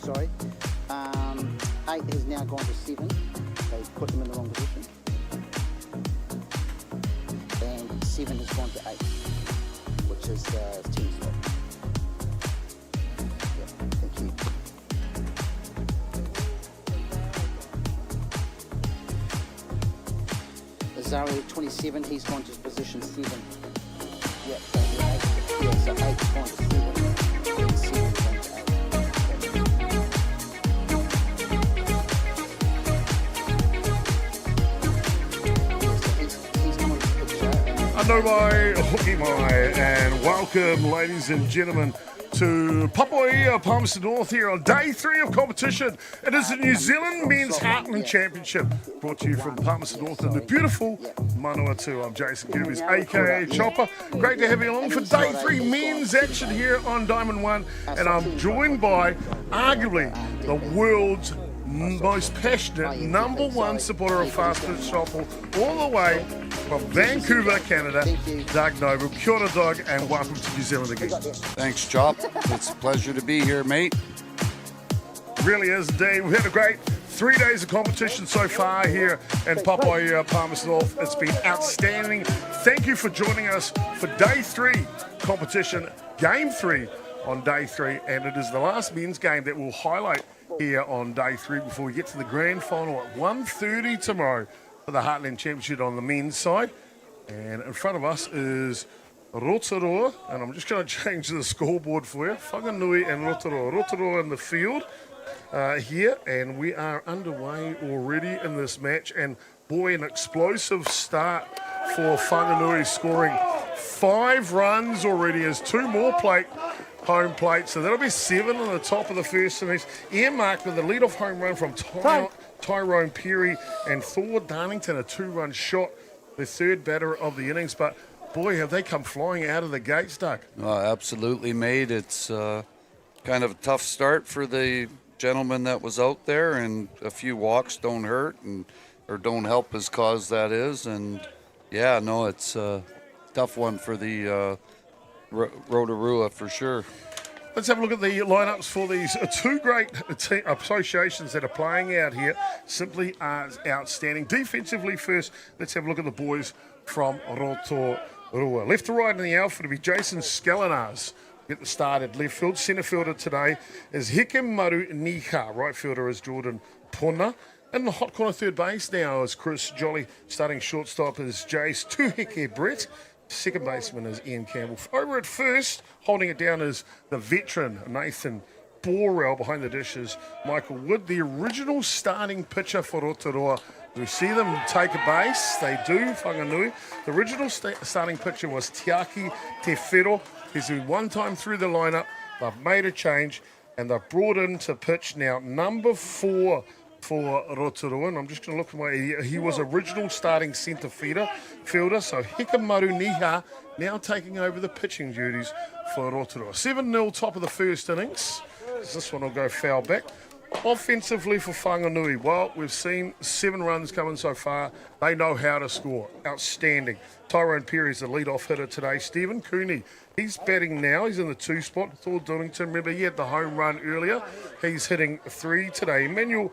Sorry. 8 has now gone to 7. They put them in the wrong position. And 7 has gone to 8, which is 10 slot. Yeah, thank you. Azari at 27, he's gone to position 7. Yeah, so 8. Yeah, so 8's gone to 7. And 7's gone to 8. Anō hoki mai, and welcome, ladies and gentlemen, to Papaia, Palmerston North here on day 3 of competition. It is the New Zealand Men's Heartland Championship, brought to you from Palmerston North in the beautiful Manawatū. I'm Jason Gerbes, aka Chopper. Great to have you along for day 3 men's action here on Diamond 1, and I'm joined by arguably the world's most passionate #1 supporter of fast pitch softball, all the way from Vancouver, Canada, Doug Noble. Kia ora, Doug, and welcome to New Zealand again. Thanks, Chop. It's a pleasure to be here, mate. Really is indeed. We've had a great 3 days of competition so far here in Papaia, Palmerston North. It's been outstanding. Thank you for joining us for day 3 competition, game 3 on day 3, and it is the last men's game that we'll highlight here on day 3 before we get to the grand final at 1:30 tomorrow for the Heartland Championship on the men's side. And in front of us is Rotorua, and I'm just going to change the scoreboard for you. Whanganui and Rotorua. Rotorua in the field here, and we are underway already in this match. And boy, an explosive start for Whanganui, scoring 5 runs already as 2 more home plate, so that'll be 7 on the top of the first innings. Earmarked with the lead-off home run from Tyrone Perry and Thor Darlington, a 2-run shot, the third batter of the innings. But boy, have they come flying out of the gates, Doug. Absolutely, mate. It's kind of a tough start for the gentleman that was out there, and a few walks don't hurt or don't help his cause, that is. And yeah, no, it's a tough one for the Rotorua for sure. Let's have a look at the lineups for these 2 great associations that are playing out here. Simply outstanding. Defensively first, let's have a look at the boys from Rotorua. Left to right in the outfield to be Jason Scalinars. Get the start at left field. Centre fielder today is Hikemaru Niha. Right fielder is Jordan Pona. In the hot corner third base now is Chris Jolly. Starting shortstop is Jace Tuheke Brett. Second baseman is Ian Campbell. Over at first, holding it down is the veteran Nathan Borrell. Behind the dish is Michael Wood, the original starting pitcher for Rotorua. We see them take a base. They do, Whanganui. The original starting pitcher was Tiaki Tefero. He's been one time through the lineup. They've made a change, and they've brought in to pitch now number 4 for Rotorua, and I'm just going to look at he was original starting centre fielder, so Hikemaru Niha now taking over the pitching duties for Rotorua. 7-0 top of the first innings. This one will go foul back. Offensively for Whanganui, well, we've seen 7 runs coming so far. They know how to score. Outstanding. Tyrone Perry is the lead-off hitter today. Stephen Cooney, he's batting now. He's in the 2 spot. Thor Darlington, remember, he had the home run earlier. He's hitting 3 today. Emmanuel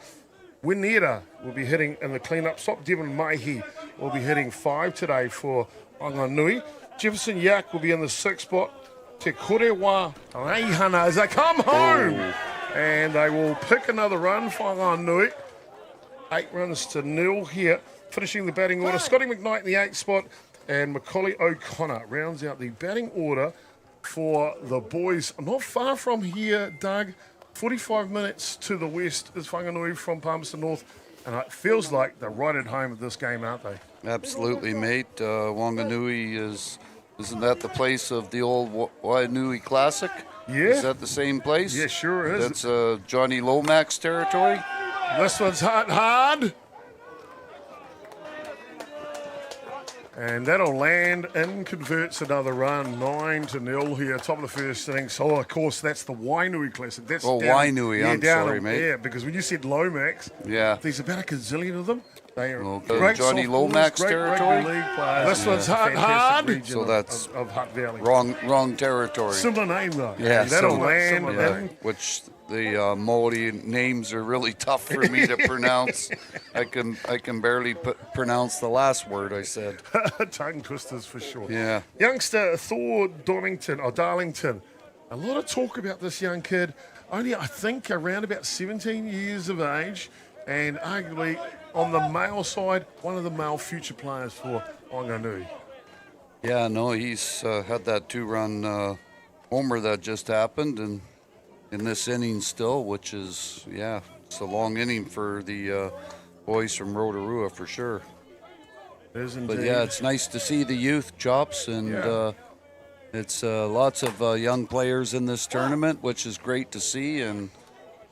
Winera will be hitting in the clean-up stop. Devon Mahi will be hitting 5 today for Whanganui. Jefferson Yak will be in the 6th spot. Te Korewa Reihana as they come home. And they will pick another run for Whanganui. 8 runs to 0 here. Finishing the batting order, Scotty McKnight in the 8th spot. And Macaulay O'Connor rounds out the batting order for the boys. Not far from here, Doug. 45 minutes to the west is Whanganui from Palmerston North, and it feels like they're right at home at this game, aren't they? Absolutely, mate. Whanganui isn't that the place of the old Whanganui Classic? Yeah. Is that the same place? Yeah, sure is. That's Johnny Lomax territory? This one's hard. And that'll land and converts another run, 9-0 here, top of the first innings. So, of course, that's the Whanganui Classic. That's Whanganui, I'm sorry, mate. Yeah, because when you said Lomax, there's about a gazillion of them. They are great Johnny Lomax territory. This one's hard. So that's of Hutt Valley. Wrong territory. Similar name though. Yeah, that'll land. Which the Maori names are really tough for me to pronounce. I can barely pronounce the last word I said. Tongue twisters for sure. Yeah. Youngster Thor Darlington. A lot of talk about this young kid. Only, I think, around about 17 years of age, and arguably on the male side, one of the male future players for Whanganui. Yeah, no, he's had that 2-run homer that just happened, and in this inning still, which is, yeah, it's a long inning for the boys from Rotorua for sure. It is indeed. But yeah, it's nice to see the youth, Chops, and it's lots of young players in this tournament, which is great to see. And,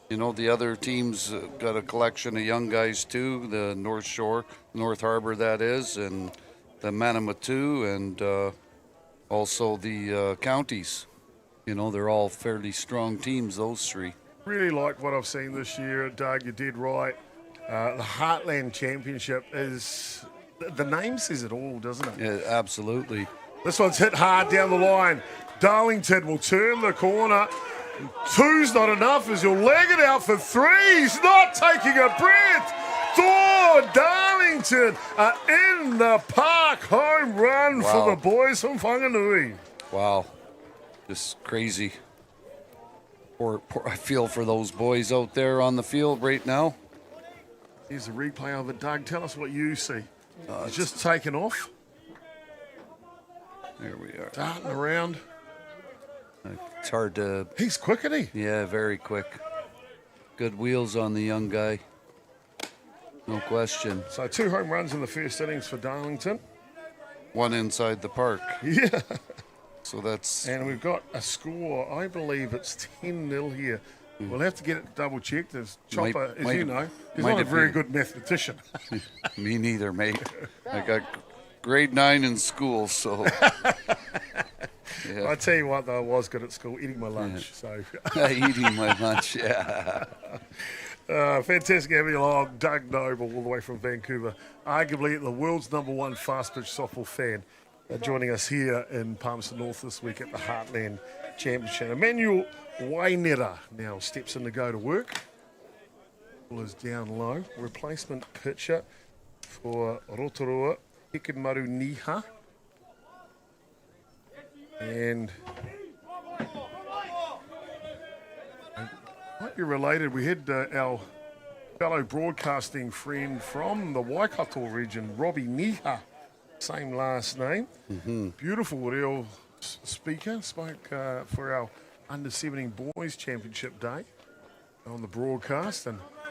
you know, the other teams got a collection of young guys too, the North Shore, North Harbor that is, and the Manawatū, and also the counties. You know, they're all fairly strong teams, those three. Really like what I've seen this year, Doug. You did right. The Heartland Championship is, the name says it all, doesn't it? Yeah, absolutely. This one's hit hard down the line. Darlington will turn the corner. 2's not enough as he'll leg it out for 3. He's not taking a breath. Thor Darlington in the park. Home run for the boys from Whanganui. Wow. Just crazy. Poor, I feel for those boys out there on the field right now. Here's a replay of it, Doug. Tell us what you see. He's just taken off. There we are. Darting around. It's hard to... He's quick, isn't he? Yeah, very quick. Good wheels on the young guy. No question. So 2 home runs in the first innings for Darlington. 1 inside the park. Yeah. So that's... And we've got a score, I believe it's 10-0 here. We'll have to get it double checked. As Chopper, as you know, he's not a very good mathematician. Me neither, mate. I got grade 9 in school, so... Yeah. I tell you what, though, I was good at school, eating my lunch. So eating my lunch, yeah. Fantastic having you along, Doug Noble, all the way from Vancouver. Arguably the world's #1 fast pitch softball fan, joining us here in Palmerston North this week at the Heartland Championship. Emmanuel Wainera now steps in to go to work. Ball is down low. Replacement pitcher for Rotorua, Hikemaru Niha. And might be related. We had our fellow broadcasting friend from the Waikato region, Robbie Niha, same last name. Beautiful real speaker. Spoke for our under-17 boys championship day on the broadcast,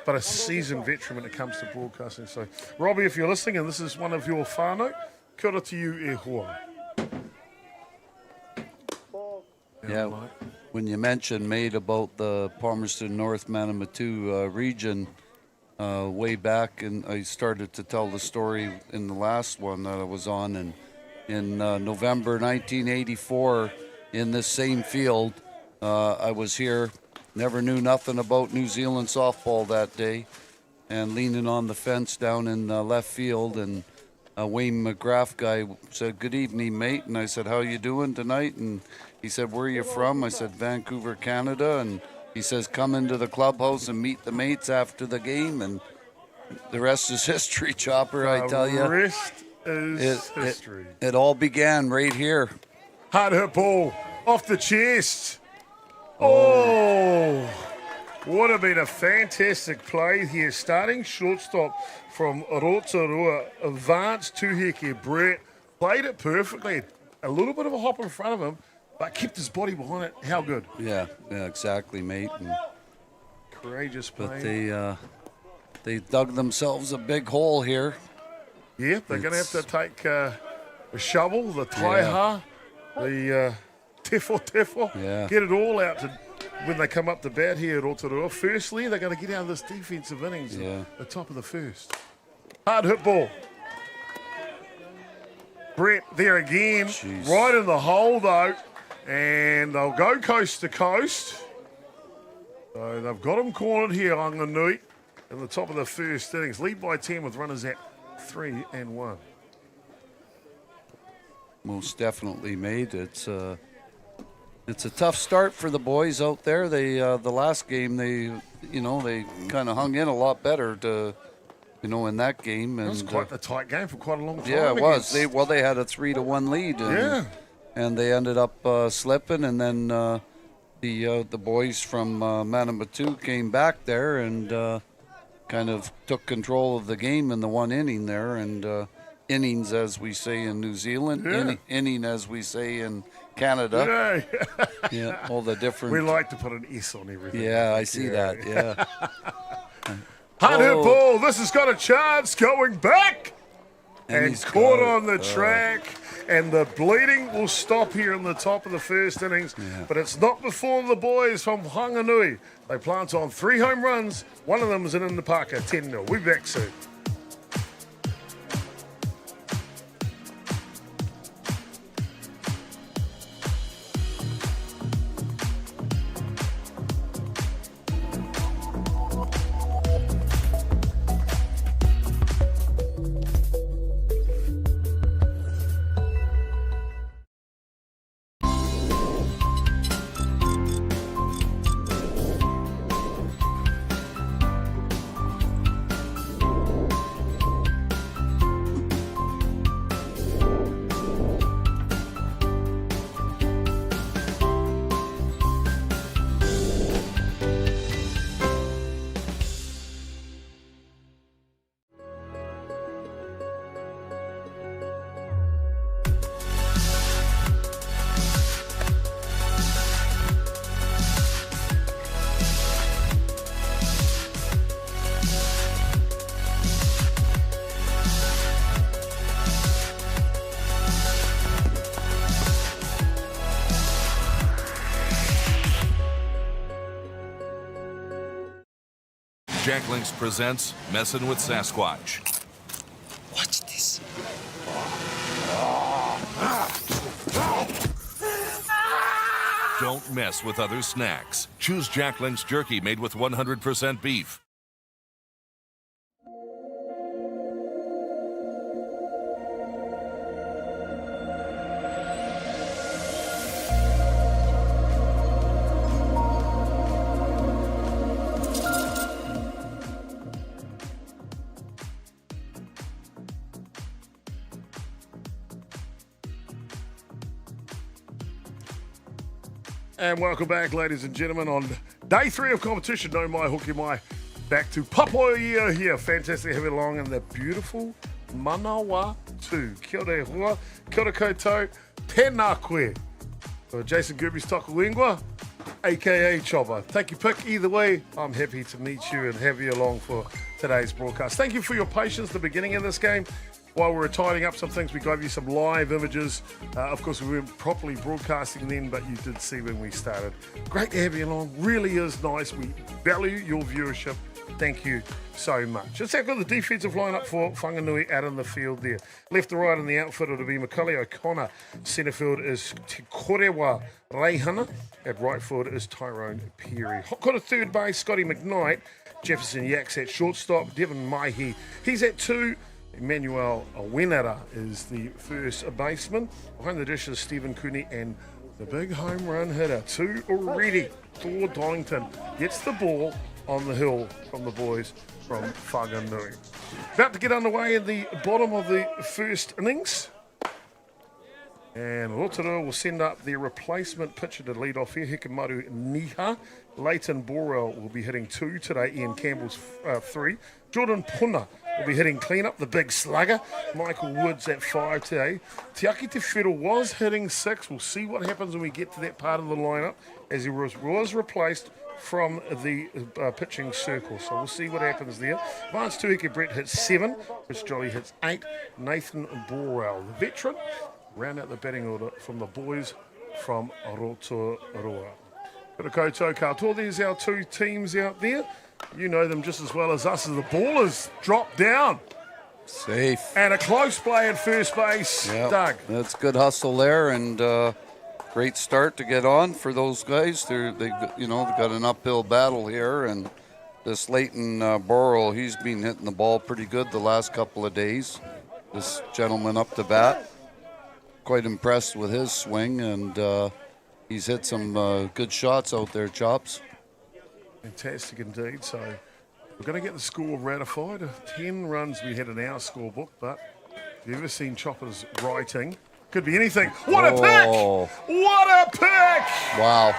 but a seasoned veteran when it comes to broadcasting. So, Robbie, if you're listening and this is one of your whānau, kia ora to you e hoa. Yeah, when you mentioned, mate, about the Palmerston North Manawatū region way back, and I started to tell the story in the last one that I was on, and in November 1984, in this same field, I was here, never knew nothing about New Zealand softball that day, and leaning on the fence down in left field, and Wayne McGrath guy said, "Good evening, mate," and I said, "How you doing tonight?" And he said, "Where are you from?" I said, "Vancouver, Canada." And he says, "Come into the clubhouse and meet the mates after the game." And the rest is history, Chopper, I tell you. The rest is history. It all began right here. Hard hit ball off the chest. Oh, would have been a fantastic play here. Starting shortstop from Rotorua, Vance Tuheke Brett, played it perfectly. A little bit of a hop in front of him, but kept his body behind it. How good? Yeah, exactly, mate. And, courageous play. But they dug themselves a big hole here. Yeah, they're going to have to take a shovel, the taiha, the tefo, get it all out to when they come up to bat here at Rotorua. Firstly, they're going to get out of this defensive innings at the top of the first. Hard hit ball. Brett there again, right in the hole though, and they'll go coast to coast. So they've got him cornered here, Whanganui, in the top of the first innings. Lead by 10 with runners at 3 and 1. Most definitely, mate. It's It's a tough start for the boys out there. They the last game they kind of hung in a lot better to in that game. And It was quite a tight game for quite a long time. yeah, it was. against- They had a 3-1 lead. And they ended up slipping, and then the boys from Manawatū came back there and kind of took control of the game in the one inning there, and innings as we say in New Zealand, inning as we say in Canada. Yeah, all the different. We like to put an S on everything. Yeah, I see that. Yeah. Hard hit ball. This has got a chance going back. And he's caught got it. on the track. And the bleeding will stop here in the top of the first innings. Yeah. But it's not before the boys from Whanganui. They plant on 3 home runs. One of them is in the Parker, 10-0. We'll be back soon. Jack Links presents Messin' with Sasquatch. Watch this. Don't mess with other snacks. Choose Jack Links jerky made with 100% beef. And welcome back, ladies and gentlemen, on day 3 of competition. No mai, hoki mai. Back to Papoia here. Fantastic to have you along in the beautiful Manawatū. Kia ora hua, kia ora koutou, tēnā koe. Jason Gerbes Tokuingwa, a.k.a. Chopper. Take your pick. Either way, I'm happy to meet you and have you along for today's broadcast. Thank you for your patience at the beginning of this game. While we were tidying up some things, we gave you some live images. Of course, we weren't properly broadcasting then, but you did see when we started. Great to have you along. Really is nice. We value your viewership. Thank you so much. Let's have got the defensive lineup for Whanganui out in the field there. Left to right in the outfit, it'll be Macaulay O'Connor. Centre field is Te Korewa Reihana. At right field is Tyrone Perry. Got a third base, Scotty McKnight. Jefferson Yaks at shortstop. Devon Maihi, he's at 2. Emmanuel Wenera is the first baseman. Behind the dish is Stephen Cooney and the big home run hitter. 2 already. Thor Donington gets the ball on the hill from the boys from Whanganui. About to get underway in the bottom of the first innings. And Rotorua will send up their replacement pitcher to lead off here, Hikamaru Niha. Leighton Borwell will be hitting 2 today. Ian Campbell's 3. Jordan Puna will be hitting clean-up, the big slugger. Michael Woods at 5 today. Tiaki Te Whero was hitting 6. We'll see what happens when we get to that part of the lineup, as he was replaced from the pitching circle. So we'll see what happens there. Vance Tuhika Brett hits 7. Chris Jolly hits 8. Nathan Borwell, the veteran, round out the batting order from the boys from Rotorua. Got a koutou katoa. There's our 2 teams out there. You know them just as well as us, as the ball has dropped down. Safe. And a close play at first base, Yep. Doug. That's good hustle there, and great start to get on for those guys. They've got an uphill battle here, and this Leighton Burrell, he's been hitting the ball pretty good the last couple of days. This gentleman up to bat, quite impressed with his swing, and he's hit some good shots out there, Chops. Fantastic indeed. So we're going to get the score ratified. 10 runs we had in our scorebook, but have you ever seen Chopper's writing? Could be anything. What a pick! What a pick! Wow.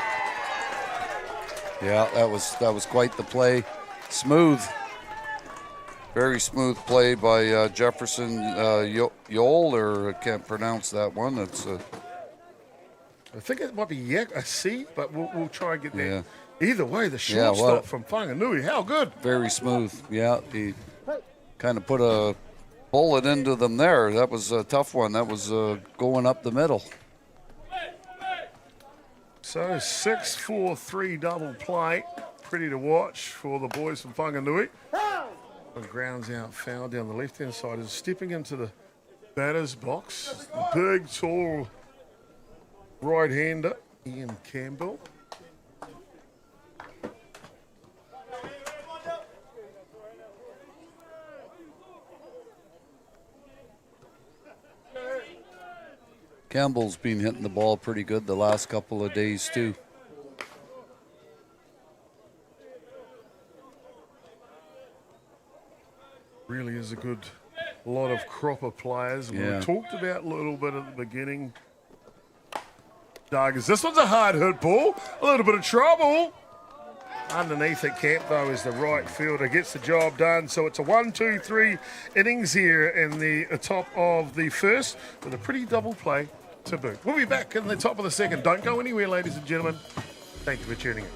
Yeah, that was quite the play. Smooth. Very smooth play by Jefferson Yole, or I can't pronounce that one. It's I think it might be a C, but we'll try and get that. Yeah. Either way, the shortstop from Whanganui, how good. very smooth. Yeah, he kind of put a bullet into them there. That was a tough one. That was going up the middle. So 6-4-3 double play. Pretty to watch for the boys from Whanganui. The grounds out foul down the left-hand side is stepping into the batter's box. Big, tall right-hander, Ian Campbell. Campbell's been hitting the ball pretty good the last couple of days too. Really is a good lot of cropper players. Yeah. We talked about a little bit at the beginning. Doug, this one's a hard hit ball. A little bit of trouble. Underneath it, Camp, though, is the right fielder. Gets the job done. So it's a 1-2-3 innings here in the top of the first with a pretty double play to boot. We'll be back in the top of the second. Don't go anywhere, ladies and gentlemen. Thank you for tuning in.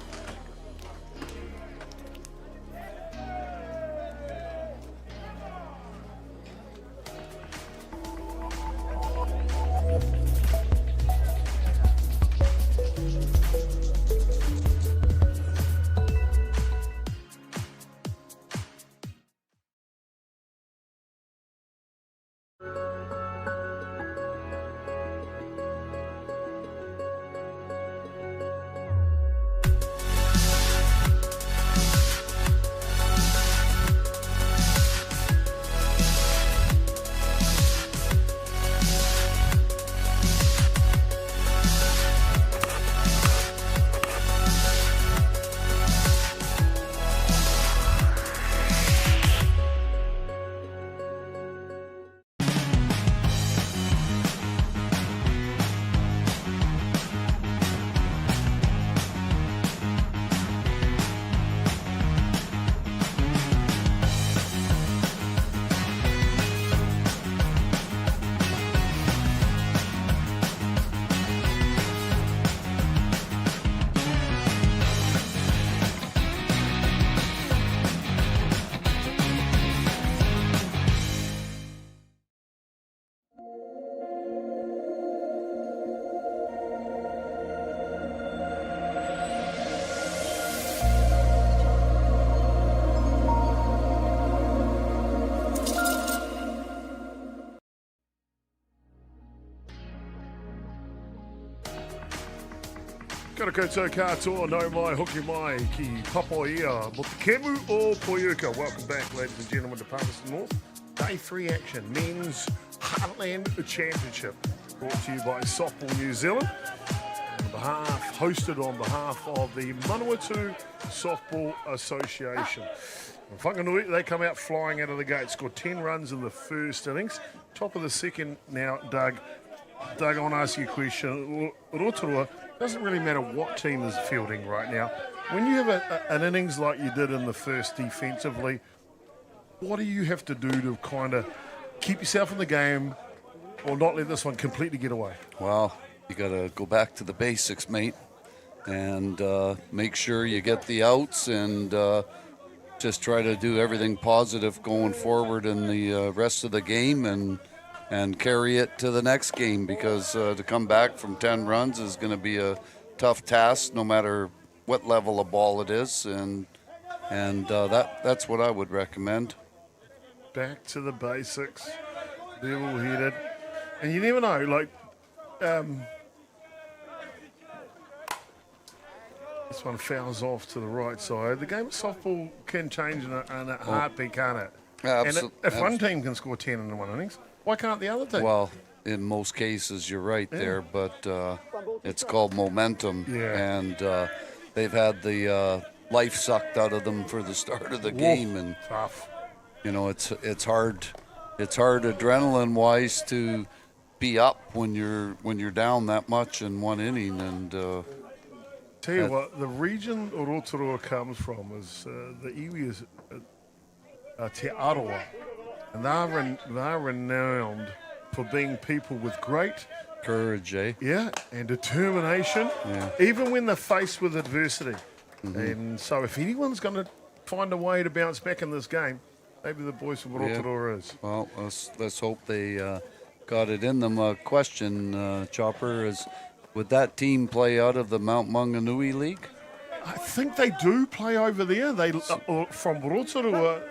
Kia koutou katoa, no mai, hoki mai, ki papoia, mo te kemu o Poiuka. Welcome back, ladies and gentlemen, to Palmerston North. Day 3 action, men's Heartland Championship, brought to you by Softball New Zealand. Hosted on behalf of the Manawatū Softball Association. Whanganui, they come out flying out of the gate, scored 10 runs in the first innings. Top of the second now, Doug. Doug, I want to ask you a question. Rotorua, doesn't really matter what team is fielding right now. When you have an innings like you did in the first defensively, what do you have to do to kind of keep yourself in the game or not let this one completely get away? Well, you got to go back to the basics, mate, and make sure you get the outs and just try to do everything positive going forward in the rest of the game and carry it to the next game, because to come back from 10 runs is going to be a tough task no matter what level of ball it is, and that's what I would recommend. Back to the basics, level-headed, and you never know, like, this one fouls off to the right side. The game of softball can change in a heartbeat, can't it? And if one team can score 10 in one innings, why can't the other team? Well, in most cases, you're right there, but It's called momentum, and they've had the life sucked out of them for the start of the game, and tough. you know it's hard adrenaline wise to be up when you're down that much in one inning. And Tell you what, the region Rotorua comes from is the iwi is Te Aroa, and they're renowned for being people with great courage, eh? yeah, and determination, even when they're faced with adversity. And so if anyone's going to find a way to bounce back in this game, maybe the boys from Rotorua is. Well, let's hope they got it in them. Question, Chopper, is would that team play out of the Mount Whanganui League? I think they do play over there. They from Rotorua,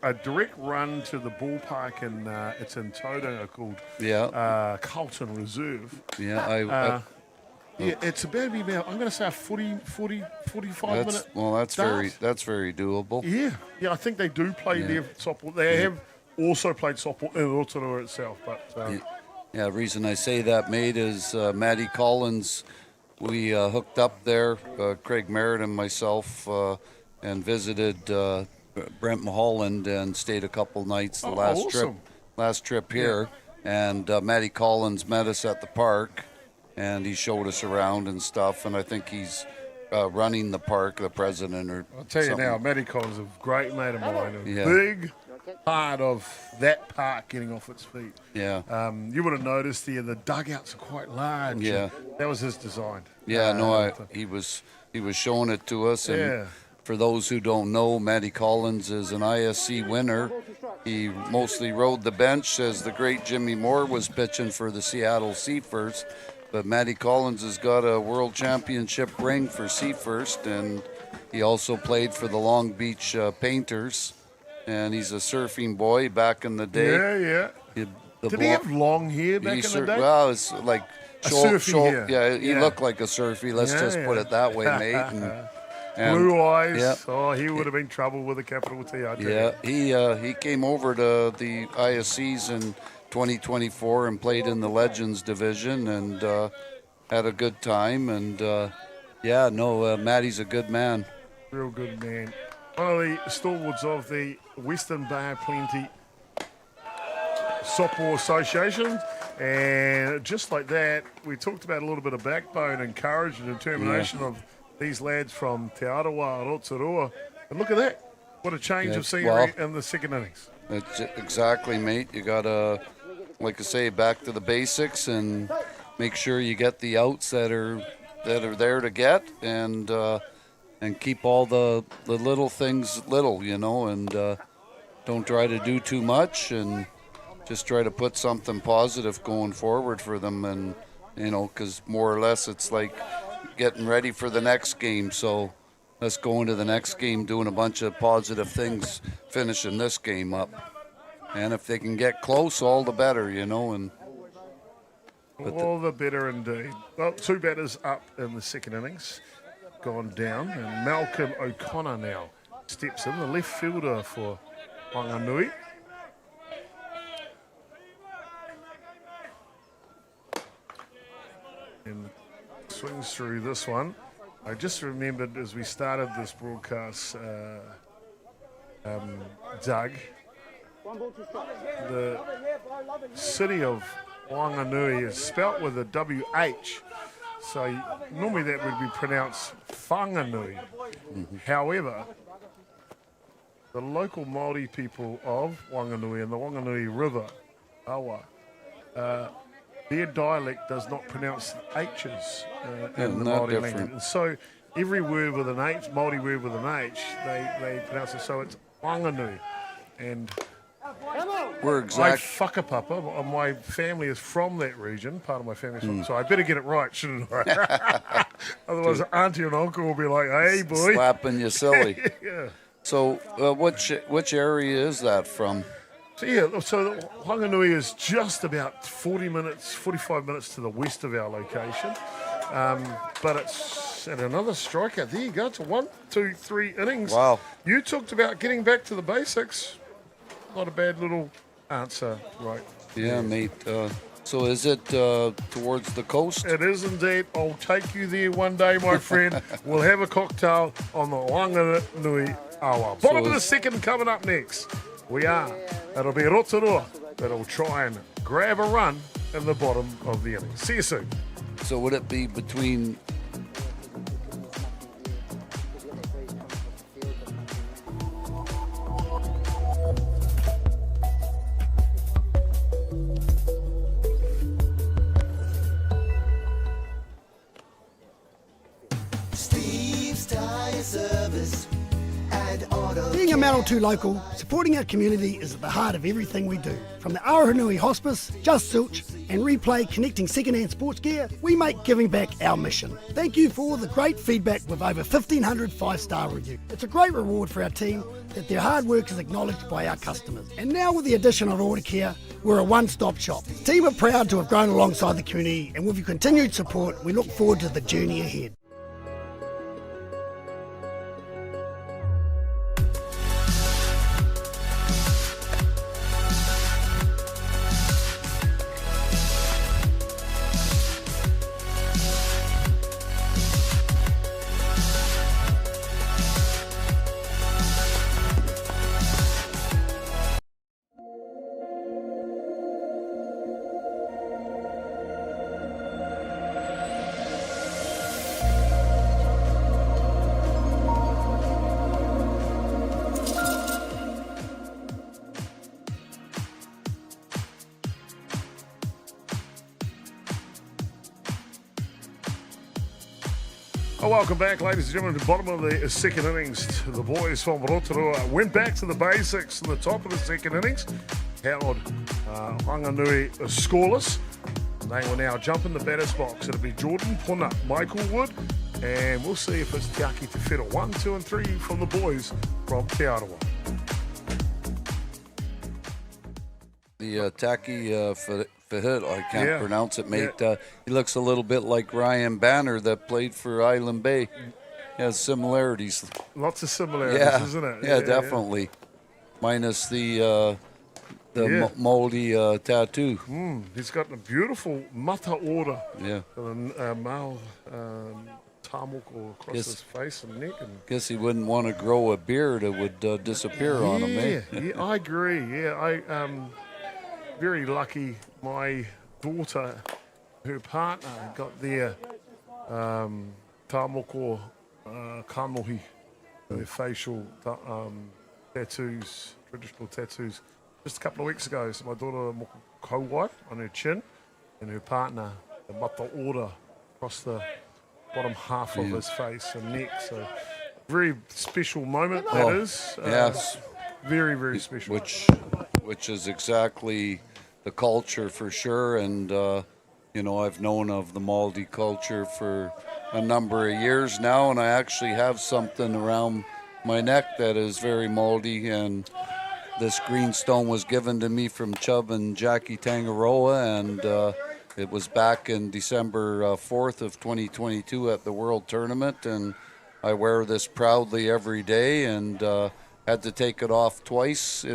a direct run to the ballpark, and it's in Tauranga called Carlton Reserve. Yeah, it's about I'm going to say a 45 minute. Well, that's start. that's very doable. Yeah, I think they do play their softball. They have also played softball in Rotorua itself, but. The reason I say that, mate, is Matty Collins. We hooked up there, Craig Merritt and myself, and visited Brent Mulholland and stayed a couple nights the last trip here. And Matty Collins met us at the park, and he showed us around and stuff. And I think he's running the park, the president or I'll tell something. you now, Matty Collins is a great mate of mine. A big part of that park getting off its feet. Yeah. You would have noticed the dugouts are quite large. Yeah. That was his design. Yeah, he was showing it to us. And for those who don't know, Matty Collins is an ISC winner. He mostly rode the bench as the great Jimmy Moore was pitching for the Seattle Seafirst. But Matty Collins has got a world championship ring for Seafirst, and he also played for the Long Beach Painters. And he's a surfing boy back in the day. Yeah. Did he have long hair back in the day? Well, it's like surfy hair. He looked like a surfy. Let's just put it that way, mate. And blue eyes. Yeah. Oh, he would have been trouble with a capital T. I tell you. He came over to the ISCs in 2024 and played in the Legends division and had a good time. And Matty's a good man. Real good man. One of the stalwarts of the Western Bay Plenty Softball Association. And just like that, we talked about a little bit of backbone and courage and determination of these lads from Te Aroa, Rotorua. And look at that. What a change of scenery in the second innings. That's exactly, mate. You got to, like I say, back to the basics and make sure you get the outs that are there to get, and keep all the little things little, and don't try to do too much, and just try to put something positive going forward for them. And, because more or less it's like getting ready for the next game. So let's go into the next game doing a bunch of positive things, finishing this game up. And if they can get close, all the better, and all the better indeed. Well, two batters up in the second innings, gone down, and Malcolm O'Connor now steps in, the left fielder for Whanganui. And swings through this one. I just remembered as we started this broadcast, Doug, the city of Whanganui is spelt with a WH, so normally that would be pronounced Whanganui. However, the local Māori people of Whanganui and the Whanganui River, Awa, their dialect does not pronounce H's in the Māori language. And so every word with an H, Māori word with an H, they pronounce it, so it's Whanganui. And I whakapapa. My family is from that region. Part of my family is from, so I better get it right, shouldn't I? Otherwise, auntie and uncle will be like, "Hey, boy," slapping you silly. Yeah. So, which area is that from? So Whanganui is just about 45 minutes to the west of our location. But it's at another strikeout. There you go. It's a 1, 2, 3 innings. Wow. You talked about getting back to the basics. Not a bad little answer, right? Yeah, mate. So is it towards the coast? It is indeed. I'll take you there one day, my friend. We'll have a cocktail on the Whanganui Awa. Bottom of the second coming up next. It'll be Rotorua that'll try and grab a run in the bottom of the inning. See you soon. So would it be between... Being a Manawatū local, supporting our community is at the heart of everything we do. From the Aoranui Hospice, Just Silch and Replay connecting second-hand sports gear, we make giving back our mission. Thank you for all the great feedback with over 1,500 5-star reviews. It's a great reward for our team that their hard work is acknowledged by our customers. And now with the addition of order care, we're a one-stop shop. The team are proud to have grown alongside the community, and with your continued support, we look forward to the journey ahead. Welcome back, ladies and gentlemen, to the bottom of the second innings. The boys from Rotorua went back to the basics in the top of the second innings. Held Whanganui scoreless. They will now jump in the batter's box. It'll be Jordan Puna, Michael Wood, and we'll see if it's Te Aki Te Whero. 1, 2 and 3 from the boys from Te Arawa. The Taki Fahit, I can't pronounce it, mate. He looks a little bit like Ryan Banner that played for Island Bay. He has similarities. Lots of similarities, isn't it? Yeah, definitely. Minus the moldy tattoo. He's got a beautiful mata ora. Yeah. Male tamoko across his face and neck. And guess he wouldn't want to grow a beard. It would disappear on him, eh? Yeah, I agree. Yeah, very lucky. My daughter, her partner, got their tamoko kanohi, their facial tattoos, traditional tattoos, just a couple of weeks ago. So my daughter moko kauai on her chin, and her partner, the mata ora, across the bottom half of his face and neck. So very special moment that is. Yes. Very, very special. Which is exactly the culture for sure, and I've known of the Māori culture for a number of years now, and I actually have something around my neck that is very Māori, and this greenstone was given to me from Chubb and Jackie Tangaroa, and it was back in December 4th of 2022 at the World Tournament, and I wear this proudly every day, and had to take it off twice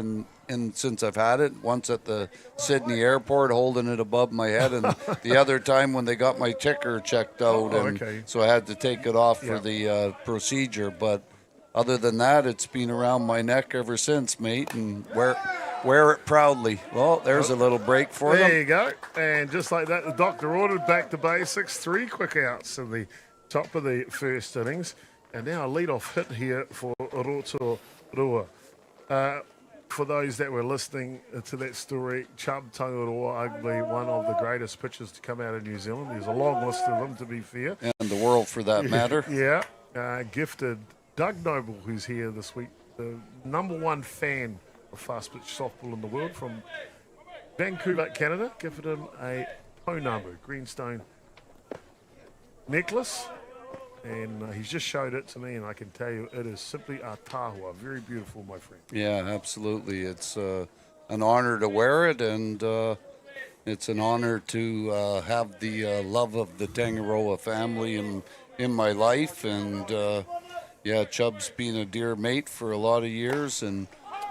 since I've had it. Once at the Sydney airport holding it above my head, and the other time when they got my ticker checked out, so I had to take it off for the procedure. But other than that, it's been around my neck ever since, mate, and wear it proudly. Well, there's a little break for them. There you go. And just like that, the doctor ordered back to basics. 3 quick outs in the top of the first innings. And now a lead-off hit here for Rotorua. For those that were listening to that story, Chubb Tangaroa, arguably one of the greatest pitchers to come out of New Zealand. There's a long list of them, to be fair. And the world, for that matter. Yeah. Gifted Doug Noble, who's here this week, the #1 fan of fast pitch softball in the world from Vancouver, Canada. Gifted him a Pounamu greenstone necklace. And he's just showed it to me, and I can tell you it is simply a tahua. Very beautiful, my friend. Yeah, absolutely. It's an honor to wear it, and it's an honor to have the love of the Tangaroa family in my life. And, Chubb's been a dear mate for a lot of years. And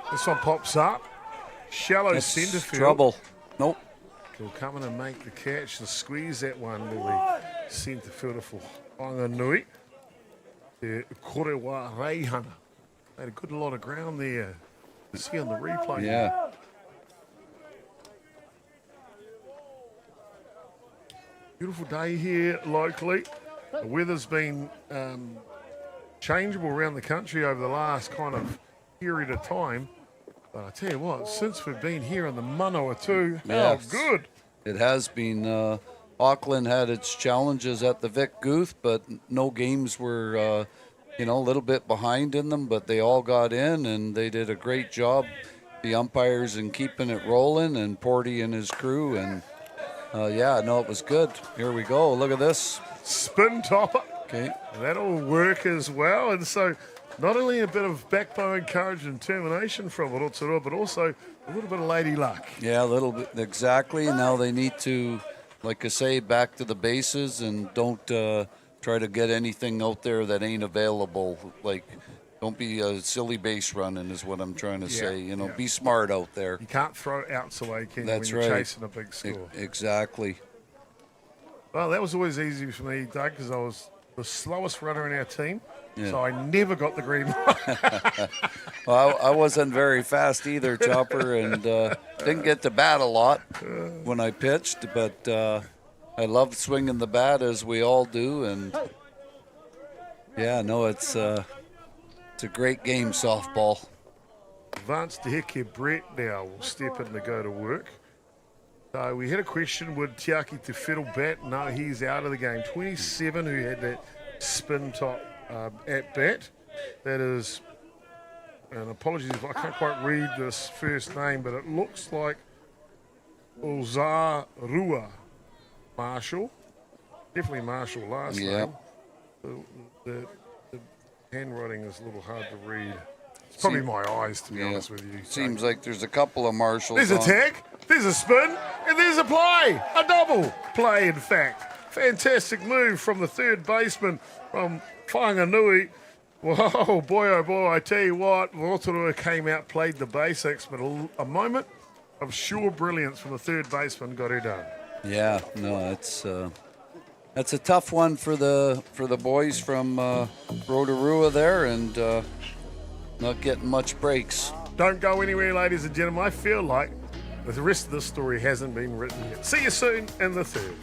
this one pops up. Shallow centre field. Trouble. Nope. will come in and make the catch and squeeze that one to the centre fielder for Whanganui. Rotorua Reihana. Had a good lot of ground there. You see on the replay. Yeah. Beautiful day here locally. The weather's been changeable around the country over the last kind of period of time. But I tell you what, since we've been here in the Manawatū, Yes. good. It has been. Auckland had its challenges at the Vic Guth, but no games were, a little bit behind in them, but they all got in, and they did a great job, the umpires, in keeping it rolling, and Porty and his crew, and it was good. Here we go. Look at this. Spin topper. Okay. And that'll work as well. And so not only a bit of backbone, courage and determination from Rotorua, but also a little bit of lady luck. Yeah, a little bit. Exactly. Now they need to, like I say, back to the bases and don't try to get anything out there that ain't available. Like, don't be a silly base running is what I'm trying to say. Be smart out there. You can't throw outs away, can you, That's when you're right. chasing a big score. Exactly. Well, that was always easy for me, Doug, because I was the slowest runner in our team. Yeah. So I never got the green light. Well, I wasn't very fast either, Chopper, and didn't get to bat a lot when I pitched, but I loved swinging the bat, as we all do, and it's a great game, softball. Vance Deheke Brett now will step in to go to work. So we had a question, would Tiaki Te Fiddle bat? No, he's out of the game. 27, who had that spin top at bat. That is, and apologies if I can't quite read this first name, but it looks like Uzarua Marshall. Definitely Marshall last name. The handwriting is a little hard to read. It's probably my eyes, to be honest with you. Seems like there's a couple of Marshalls. There's a tag, there's a spin, and there's a play. A double play, in fact. Fantastic move from the third baseman from Whanganui. Whoa, boy, oh boy, I tell you what, Rotorua came out, played the basics, but a moment of sure brilliance from the third baseman got her done. Yeah, no, that's a tough one for the boys from Rotorua there, and not getting much breaks. Don't go anywhere, ladies and gentlemen. I feel like the rest of the story hasn't been written yet. See you soon in the third.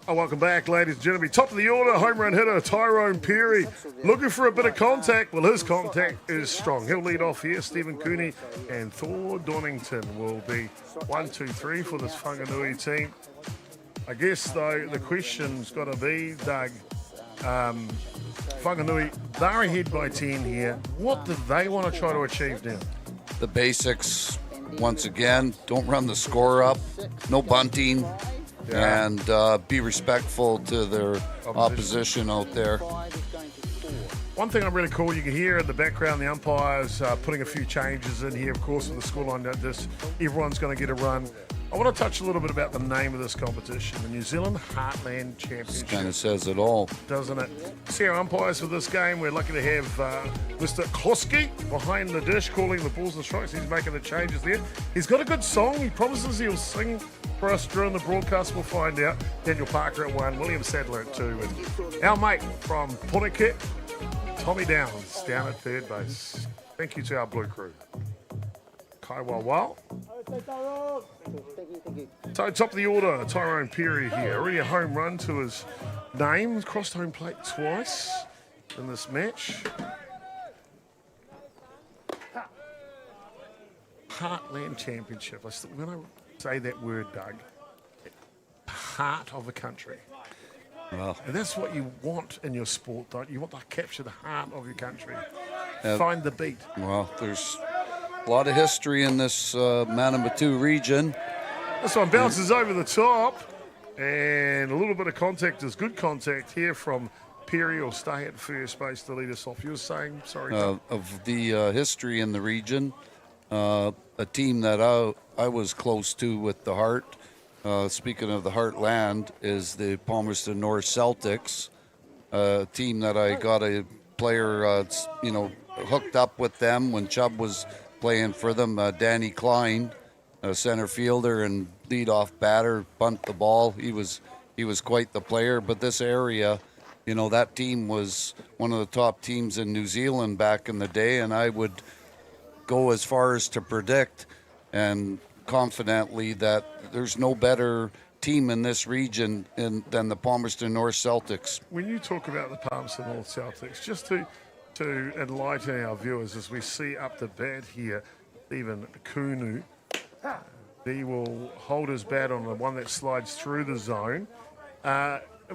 Oh, welcome back, ladies and gentlemen. Top of the order, home run hitter Tyrone Perry. Looking for a bit of contact. Well, his contact is strong. He'll lead off here. Stephen Cooney and Thor Donington will be 1, 2, 3 for this Whanganui team. I guess, though, the question's got to be, Doug, Whanganui, they're ahead by 10 here. What do they want to try to achieve now? The basics, once again, don't run the score up, no bunting. Yeah. And be respectful to their opposition out there. One thing I'm really cool, you can hear in the background the umpires putting a few changes in here, of course, with the scoreline like this. Everyone's going to get a run. I want to touch a little bit about the name of this competition, the New Zealand Heartland Championship. Kind of says it all. Doesn't it? See our umpires for this game. We're lucky to have Mr. Kloski behind the dish calling the balls and strikes. He's making the changes there. He's got a good song. He promises he'll sing for us during the broadcast. We'll find out. Daniel Parker at 1, William Sadler at 2, and our mate from Punakit, Tommy Downs, down at third base. Thank you to our blue crew. Kai Wawal. So top of the order, Tyrone Perry here. Already a home run to his name. He's crossed home plate twice in this match. Heartland Championship. When I say that word, Doug, heart of a country. Well, And that's what you want in your sport, don't you? You want to capture the heart of your country. Find the beat. well, there's a lot of history in this Manawatū region. This one bounces over the top, and a little bit of contact is good contact here from Perry. Will stay at first base to lead us off. You were saying, sorry. Of the history in the region, a team that I was close to with the Heart, speaking of the Heartland, is the Palmerston North Celtics, a team that I got a player, hooked up with them when Chubb was playing for them. Danny Klein, a center fielder and leadoff batter, bunt the ball. He was quite the player. But this area, that team was one of the top teams in New Zealand back in the day, and I would go as far as to predict and confidently that there's no better team in this region than the Palmerston North Celtics. When you talk about the Palmerston North Celtics, just to enlighten our viewers as we see up the bat here, Stephen Kunu, he will hold his bat on the one that slides through the zone.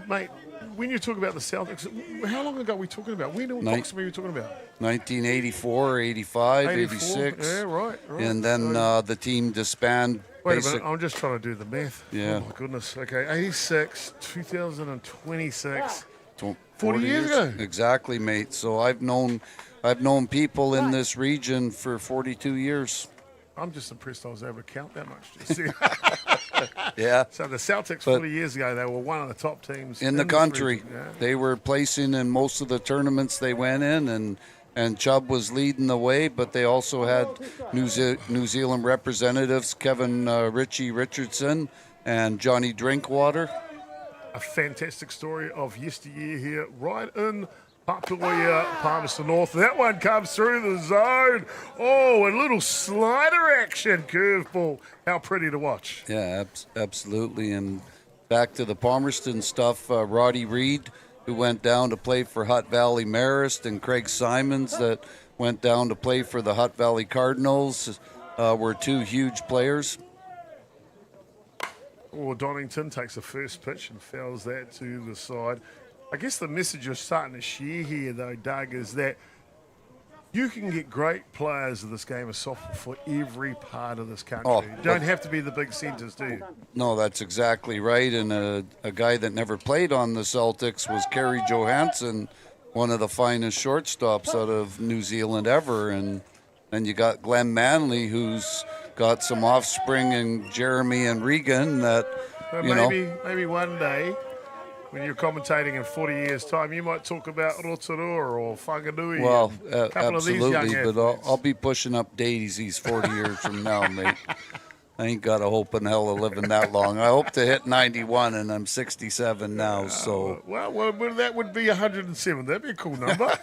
Mate, when you talk about the Celtics, how long ago are we talking about? When approximately are we talking about? 1984, 85, 84? 86. Yeah, right. And then the team disbanded. Wait a minute, I'm just trying to do the math. Yeah. Oh, my goodness. Okay, 86, 2026. 40 40 years ago. Exactly, mate. So I've known people in this region for 42 years. I'm just impressed I was able to count that much. You see? Yeah. So the Celtics, But 40 years ago, they were one of the top teams in the this country. region. Yeah. They were placing in most of the tournaments they went in, and Chubb was leading the way, but they also had New Zealand representatives, Kevin Richie Richardson and Johnny Drinkwater. A fantastic story of yesteryear here, right in Papua, Palmerston North. That one comes through the zone. Oh, a little slider action curveball. How pretty to watch. Yeah, absolutely. And back to the Palmerston stuff, Roddy Reed, who went down to play for Hutt Valley Marist, and Craig Simons that went down to play for the Hutt Valley Cardinals, were two huge players. Oh, Donington takes the first pitch and fouls that to the side. I guess the message you're starting to share here, though, Doug, is that you can get great players of this game of softball for every part of this country. Oh, You don't have to be the big centres, do you? No, that's exactly right. And a guy that never played on the Celtics was Kerry Johansson, one of the finest shortstops out of New Zealand ever. And then you got Glenn Manley, who's got some offspring in Jeremy and Regan that, So you know. maybe one day, when you're commentating in 40 years' time, you might talk about Rotorua or Whanganui. Well, and a couple of these young absolutely, but athletes. I'll be pushing up daisies 40 years from now, mate. I ain't got a hope in hell of living that long. I hope to hit 91, and I'm 67 now, so. Well, that would be 107. That'd be a cool number.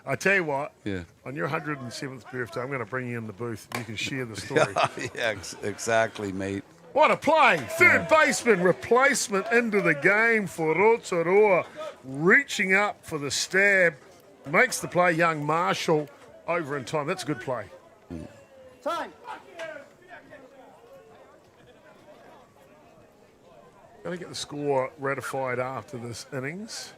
I tell you what, Yeah. on your 107th birthday, I'm going to bring you in the booth and you can share the story. Yeah, exactly, mate. What a play. Third baseman replacement into the game for Rotorua. Reaching up for the stab. Makes the play, young Marshall, over in time. That's a good play. Time. Going to get the score ratified after this innings.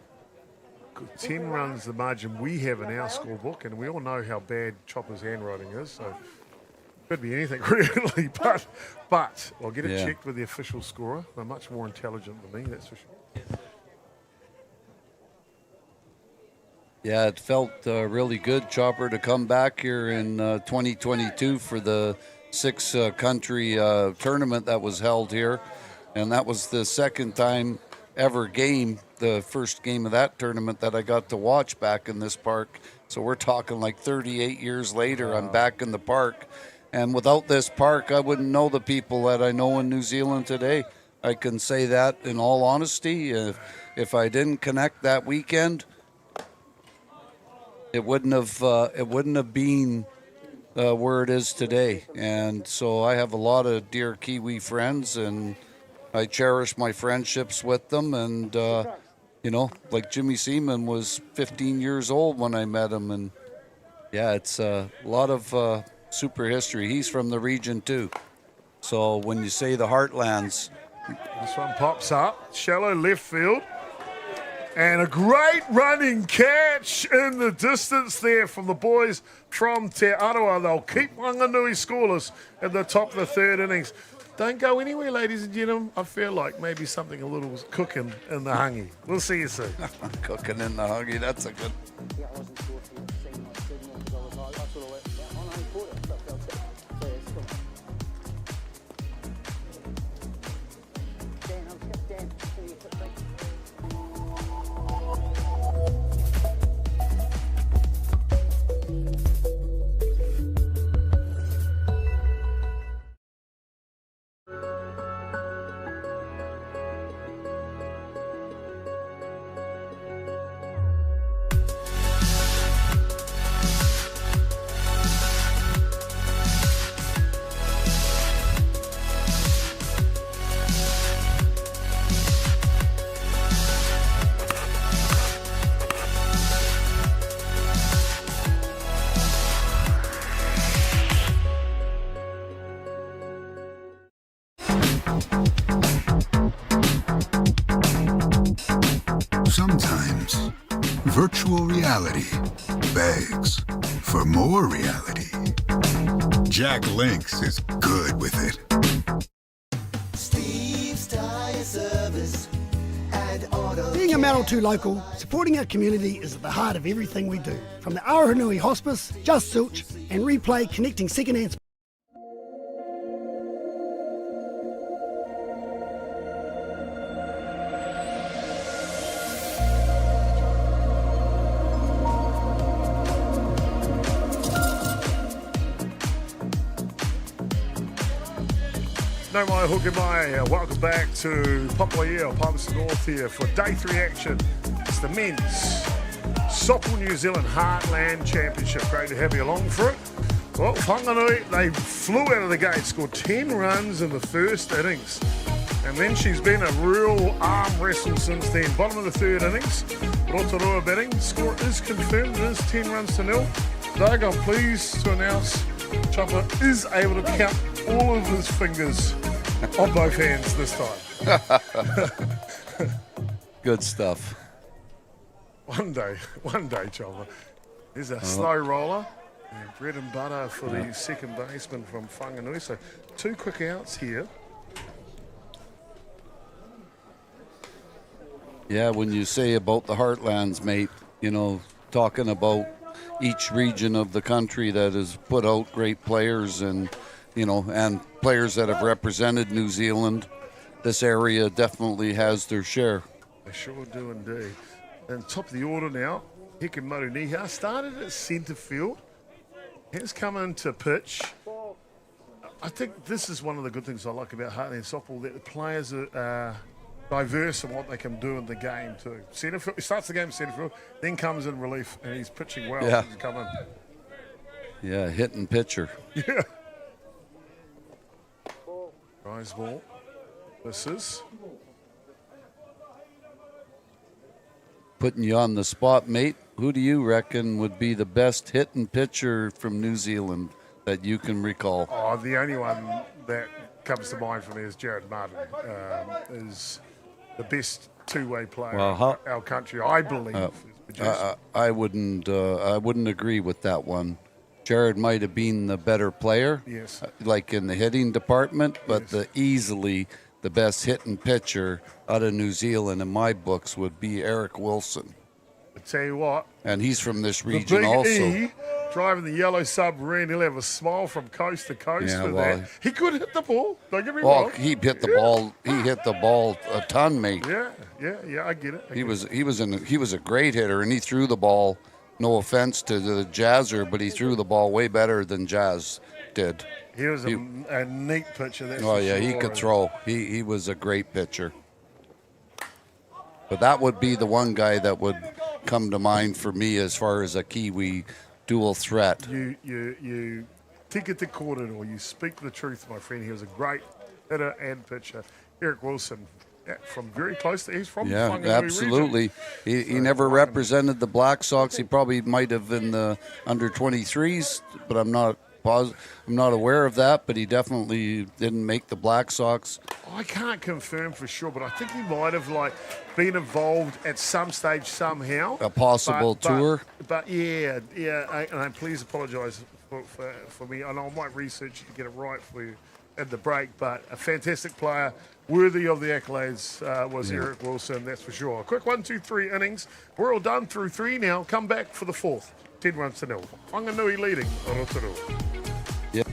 10 runs the margin we have in our scorebook, and we all know how bad Chopper's handwriting is, so could be anything really. But I'll get it checked with the official scorer. They're much more intelligent than me, that's for sure. Yeah, it felt really good, Chopper, to come back here in 2022 for the six-country tournament that was held here. And that was the second time ever game, the first game of that tournament that I got to watch back in this park. So we're talking like 38 years later, I'm back in the park. And without this park, I wouldn't know the people that I know in New Zealand today. I can say that in all honesty. If I didn't connect that weekend, it wouldn't have been where it is today. And so I have a lot of dear Kiwi friends, and I cherish my friendships with them. And you know, like Jimmy Seaman was 15 years old when I met him, and yeah, it's a lot of super history. He's from the region too. So when you say the Heartlands, this one pops up, shallow left field. And a great running catch in the distance there from the boys from Te Aroa. They'll keep Whanganui scoreless at the top of the third innings. Don't go anywhere, ladies and gentlemen. I feel like maybe something a little cooking in the hungy. We'll see you soon. cooking in the hungy, that's a good... Yeah, I wasn't sure if you had seen my signal because I sort of went, yeah, I know, caught it, but felt it. So yeah, still. Dan, I'll skip Dan. See you, thanks. Sometimes, virtual reality begs for more reality. Jack Links is good with it. Steve's Tire Service and Auto Being a Manawatū local, supporting our community is at the heart of everything we do. From the Arohanui Hospice, Just Silch, and Replay connecting second-hand. No mai hook mai. Welcome back to Papua Palmerston North here for day 3 action. It's the men's Softball New Zealand Heartland Championship. Great to have you along for it. Well, Whanganui, they flew out of the gate, scored 10 runs in the first innings. And then she's been a real arm wrestle since then. Bottom of the third innings, Rotorua batting. Score is confirmed. It is 10 runs to 0. Doug, I'm pleased to announce Chopper is able to count all of his fingers on both hands this time. Good stuff. One day, Chopper. There's a slow roller and bread and butter for the second baseman from Whanganui. So 2 quick outs here. Yeah, when you say about the Heartlands, mate, you know, talking about each region of the country that has put out great players and, you know, and players that have represented New Zealand, this area definitely has their share. They sure do indeed. And top of the order now, Hikemaru Niha started at centre field, has come into pitch. I think this is one of the good things I like about Heartland softball, that the players are diverse in what they can do in the game too. Centre field, he starts the game centre field, then comes in relief, and he's pitching well. Yeah. He's come in. Yeah, hitting pitcher. Yeah. Rise ball. This is. Putting you on the spot, mate. Who do you reckon would be the best hitting pitcher from New Zealand that you can recall? Oh, the only one that comes to mind for me is Jared Martin. Is the best two-way player in our country, I believe. I wouldn't agree with that one. Jared might have been the better player, yes, like in the hitting department, but yes, easily the best hitting pitcher out of New Zealand in my books would be Eric Wilson. tell you what, And he's from this the region big also. E, driving the yellow submarine, he'll have a smile from coast to coast Yeah, with well, that. He could hit the ball, don't get me Well, wrong. he hit the ball. He hit the ball a ton, mate. Yeah, I get it. He was a great hitter, and he threw the ball. No offense to the Jazzer, but he threw the ball way better than Jazz did. He was a neat pitcher. That's Oh for yeah, he sure. could throw. He was a great pitcher. But that would be the one guy that would come to mind for me as far as a Kiwi dual threat. You take it to court or you speak the truth, my friend. He was a great hitter and pitcher. Eric Wilson, from very close to, he's from Yeah, Whanganui absolutely. region. He never represented the Black Sox. He probably might have in the under 23s, but I'm not aware of that. But he definitely didn't make the Black Sox. I can't confirm for sure, but I think he might have been involved at some stage somehow. A possible tour. But yeah, and I please apologise for me, and I might research to get it right for you at the break. But a fantastic player, worthy of the accolades, was Eric Wilson, that's for sure. A quick 1, 2, 3 innings. We're all done through 3 now. Come back for the 4th. 10 runs to nil. Whanganui leading Rotorua. Yep.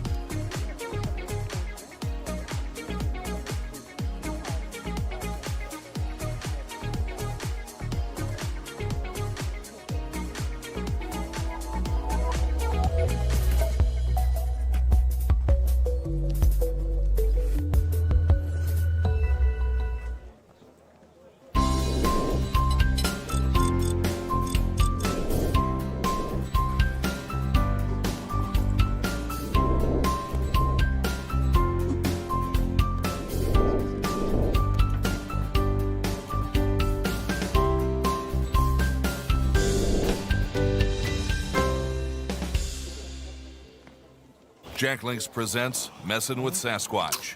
Jack Links presents Messin' with Sasquatch.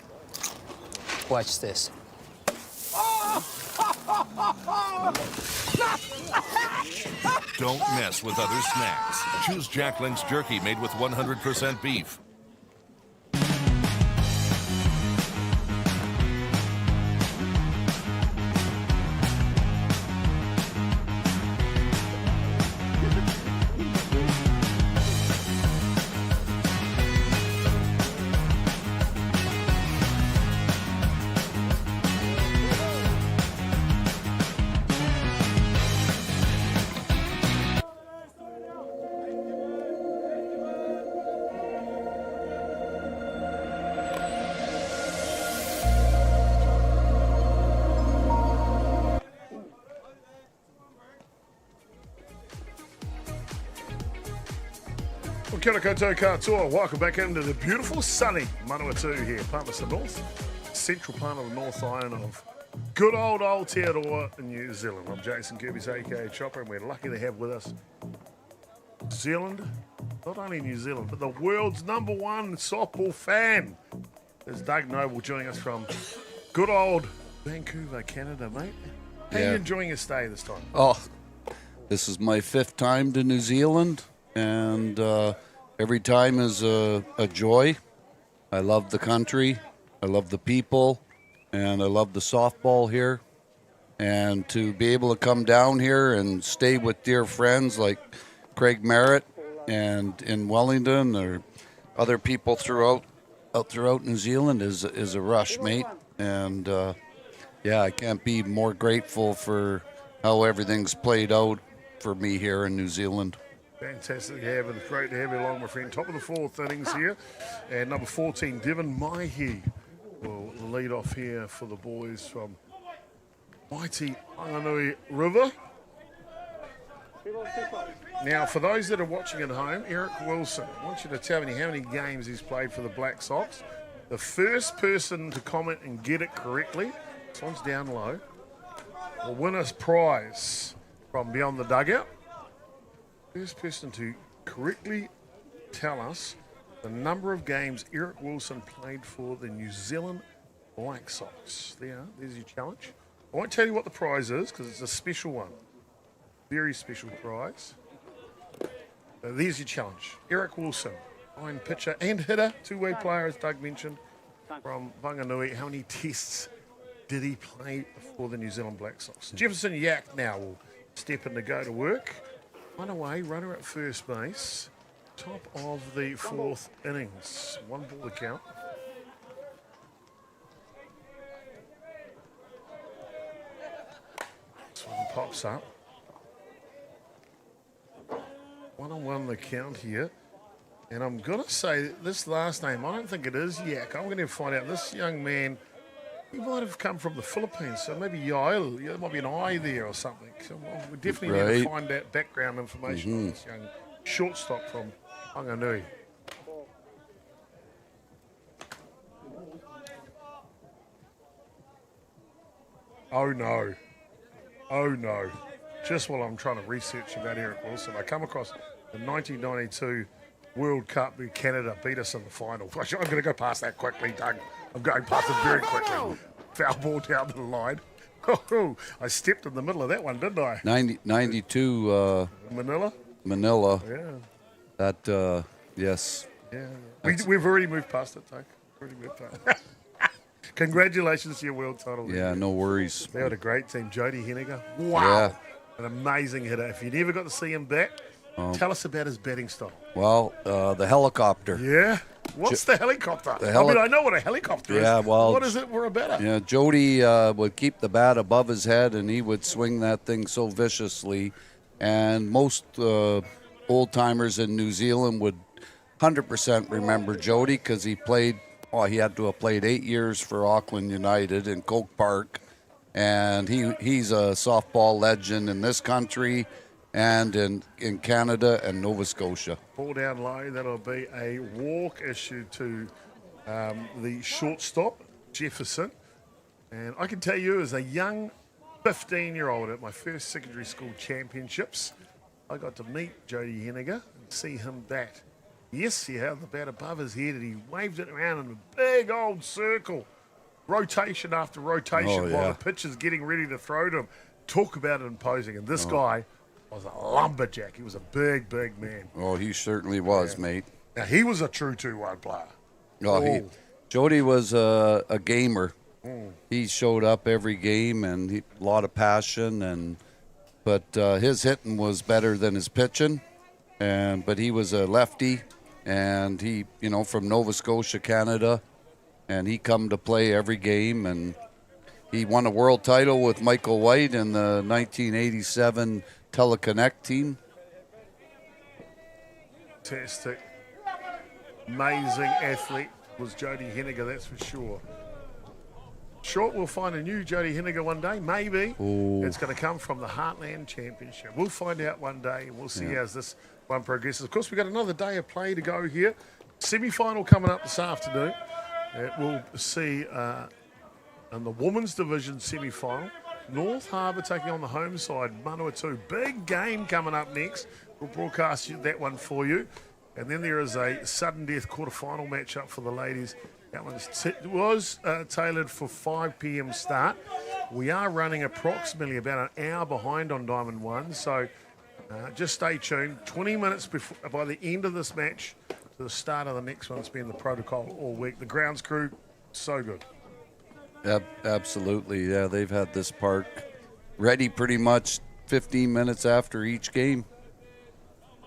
Watch this. Don't mess with other snacks. Choose Jack Links jerky made with 100% beef. Well, kia ora koutou katoa. Welcome back into the beautiful sunny Manawatū here, Palmerston North, central part of the North Island of good old Aotearoa in New Zealand. I'm Jason Gerbes, aka Chopper, and we're lucky to have with us New Zealand, not only New Zealand, but the world's #1 softball fan. There's Doug Noble joining us from good old Vancouver, Canada, mate. How are you enjoying your stay this time? Oh, this is my 5th time to New Zealand, and every time is a joy. I love the country, I love the people, and I love the softball here. And to be able to come down here and stay with dear friends like Craig Merritt and in Wellington or other people throughout New Zealand is a rush, mate. And I can't be more grateful for how everything's played out for me here in New Zealand. Fantastic to have, and great to have you along, my friend. Top of the 4th innings here, and number 14, Devon Maihi, will lead off here for the boys from mighty Whanganui River. Now, for those that are watching at home, Eric Wilson, I want you to tell me how many games he's played for the Black Sox. The first person to comment and get it correctly, this one's down low, will win a prize from Beyond the Dugout. First person to correctly tell us the number of games Eric Wilson played for the New Zealand Black Sox. There's your challenge. I won't tell you what the prize is because it's a special one. Very special prize. There's your challenge. Eric Wilson, fine pitcher and hitter, two-way player, as Doug mentioned, from Whanganui. How many tests did he play for the New Zealand Black Sox? Jefferson Yak now will stepping to go to work. One away, runner at first base. Top of the fourth innings. One ball to count. This one pops up. 1-1 the count here. And I'm going to say this last name, I don't think it is Yak. I'm going to find out. This young man, he might have come from the Philippines, so maybe Yael. There might be an I there or something. So we definitely need to find that background information on this young shortstop from Whanganui. Oh no. Oh no. Just while I'm trying to research about Eric Wilson, I come across the 1992 World Cup where Canada beat us in the final. I'm going to go past that quickly, Doug. I'm going past it very quickly. Foul ball down the line. Oh, I stepped in the middle of that one, didn't I? 92 Manila. Yeah. That, Yes. Yeah. We've already moved past it, Doug. Congratulations to your world title. Yeah, no worries. They had a great team. Jody Henniger. Wow. Yeah. An amazing hitter. If you never got to see him bat, tell us about his batting style. Well, the helicopter. Yeah. What's the helicopter? I know what a helicopter is. Yeah, well. What is it for a batter? Yeah, Jody would keep the bat above his head, and he would swing that thing so viciously. And most old-timers in New Zealand would 100% remember Jody because he played, he had to have played 8 years for Auckland United in Colquhoun. And he's a softball legend in this country and in Canada and Nova Scotia. Ball down low, that'll be a walk issued to the shortstop, Jefferson. And I can tell you, as a young 15-year-old at my first secondary school championships, I got to meet Jody Henniger and see him bat. Yes, he held the bat above his head and he waved it around in a big old circle. Rotation after rotation while the pitcher's getting ready to throw to him. Talk about it imposing. And this guy was a lumberjack. He was a big, big man. Oh, he certainly was, mate. Now, he was a true 2-1 player. Jody was a gamer. He showed up every game and a lot of passion. But his hitting was better than his pitching. But he was a lefty, and he, from Nova Scotia, Canada. And he come to play every game, and he won a world title with Michael White in the 1987 Teleconnect team. Fantastic. Amazing athlete was Jody Henniger, that's for sure. Short, we'll find a new Jody Henniger one day, maybe. Ooh. It's going to come from the Heartland Championship. We'll find out one day, and we'll see how this one progresses. Of course, we've got another day of play to go here. Semi-final coming up this afternoon. We'll see in the women's division semi-final, North Harbour taking on the home side, Manawatū. Big game coming up next. We'll broadcast that one for you. And then there is a sudden death quarter-final matchup for the ladies. That was tailored for 5 p.m. start. We are running approximately about an hour behind on Diamond 1, so just stay tuned. 20 minutes before, by the end of this match, to the start of the next one. It's been the protocol all week. The grounds crew, so good. Absolutely, yeah. They've had this park ready pretty much 15 minutes after each game.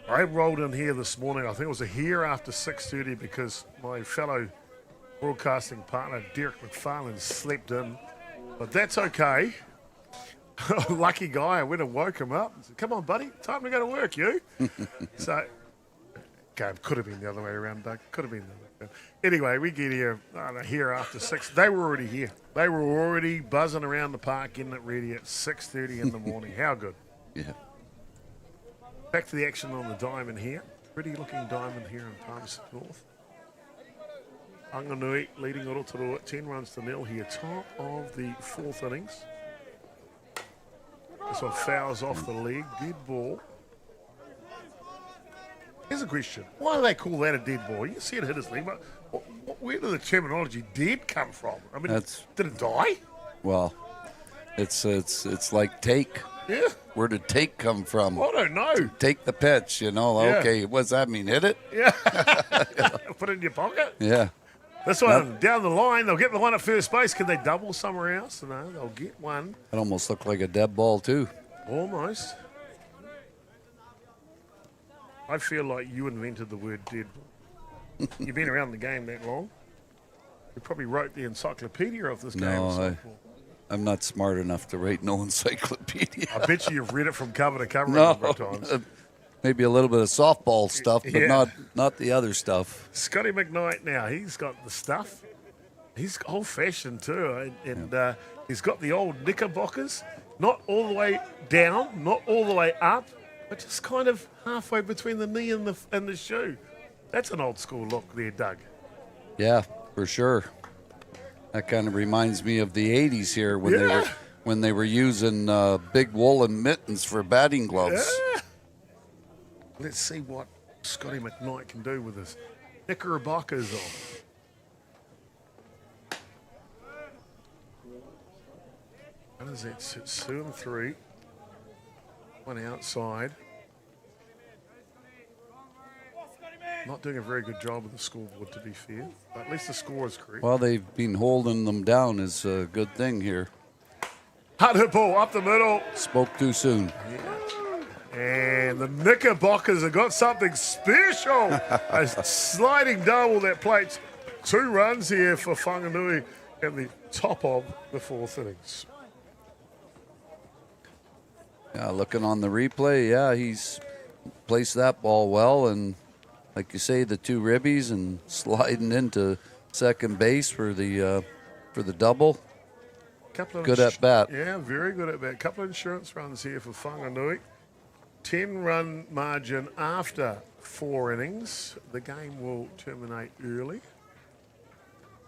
I rolled in here this morning. I think it was here after 6:30 because my fellow broadcasting partner, Derek McFarlane, slept in. But that's okay. Lucky guy. I went and woke him up and said, come on, buddy. Time to go to work, you. So... could have been the other way around, Doug. Could have been the other way around. Anyway, we get here after 6. They were already here. They were already buzzing around the park, getting it ready at 6:30 in the morning. How good. Yeah. Back to the action on the diamond here. Pretty looking diamond here in Palmerston North. Whanganui leading Rotorua 10-0 here. Top of the 4th innings. This one fouls off the leg. Dead ball. Here's a question. Why do they call that a dead ball? You see it hit his leg, but where did the terminology dead come from? I mean, did it die? Well, it's like take. Yeah. Where did take come from? I don't know. Take the pitch, Okay, what does that mean? Hit it? Yeah. Put it in your pocket? Yeah. This one, down the line, they'll get the one at first base. Can they double somewhere else? No, they'll get one. It almost looked like a dead ball, too. Almost. I feel like you invented the word dead ball. You've been around the game that long. You probably wrote the encyclopedia of this game of softball. I'm not smart enough to write no encyclopedia. I bet you've read it from cover to cover a number of times. Maybe a little bit of softball stuff, but not the other stuff. Scotty McKnight now, he's got the stuff. He's old-fashioned too, and he's got the old knickerbockers, not all the way down, not all the way up, but just kind of halfway between the knee and the shoe. That's an old-school look there, Doug. Yeah, for sure. That kind of reminds me of the 80s here when they were using big woolen mittens for batting gloves. Yeah. Let's see what Scotty McKnight can do with his knickerbockers on. What is it? It's 2 and 3. One outside. Not doing a very good job with the scoreboard, to be fair. But at least the score is correct. Well, they've been holding them down is a good thing here. Hard hit ball up the middle. Spoke too soon. Yeah. And the Knickerbockers have got something special. A sliding double that plates 2 runs here for Whanganui at the top of the 4th innings. Yeah, looking on the replay, he's placed that ball well, and like you say, the 2 ribbies and sliding into second base for the double. Good at bat. Yeah, very good at bat. Couple of insurance runs here for Whanganui. 10-run margin after 4 innings. The game will terminate early.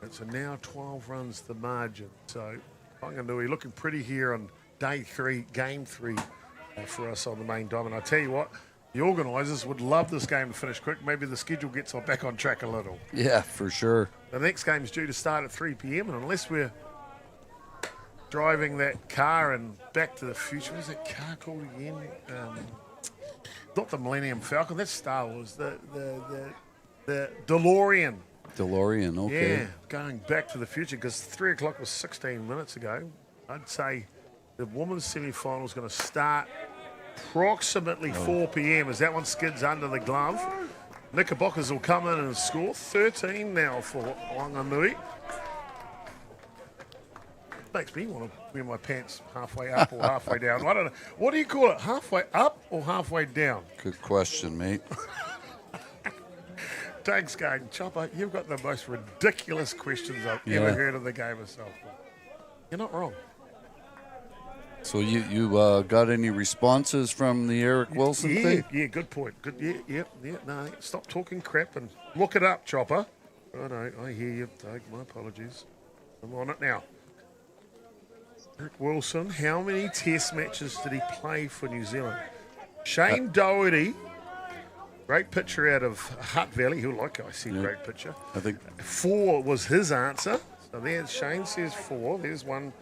It's now 12 runs the margin. So Whanganui looking pretty here on day 3, game 3 for us on the main diamond. I tell you what, the organisers would love this game to finish quick. Maybe the schedule gets back on track a little. Yeah, for sure. The next game is due to start at 3 p.m. and unless we're driving that car and Back to the Future, what's that car called again? Not the Millennium Falcon, that's Star Wars. The DeLorean. DeLorean, okay. Yeah, going Back to the Future, because 3 o'clock was 16 minutes ago. I'd say the women's semi-final is going to start approximately 4 p.m. as that one skids under the glove. Knickerbockers will come in and score 13 now for Whanganui. Makes me want to wear my pants halfway up or halfway down. I don't know. What do you call it? Halfway up or halfway down? Good question, mate. Doug's going, Chopper, you've got the most ridiculous questions I've ever heard of the game of softball. You're not wrong. So you got any responses from the Eric Wilson thing? Yeah, good point. Good, yeah. No, stop talking crap and look it up, Chopper. I hear you, Doug. My apologies. I'm on it now. Eric Wilson, how many test matches did he play for New Zealand? Shane Doherty, great pitcher out of Hutt Valley. Great pitcher. I think 4 was his answer. So there's Shane says 4. There's one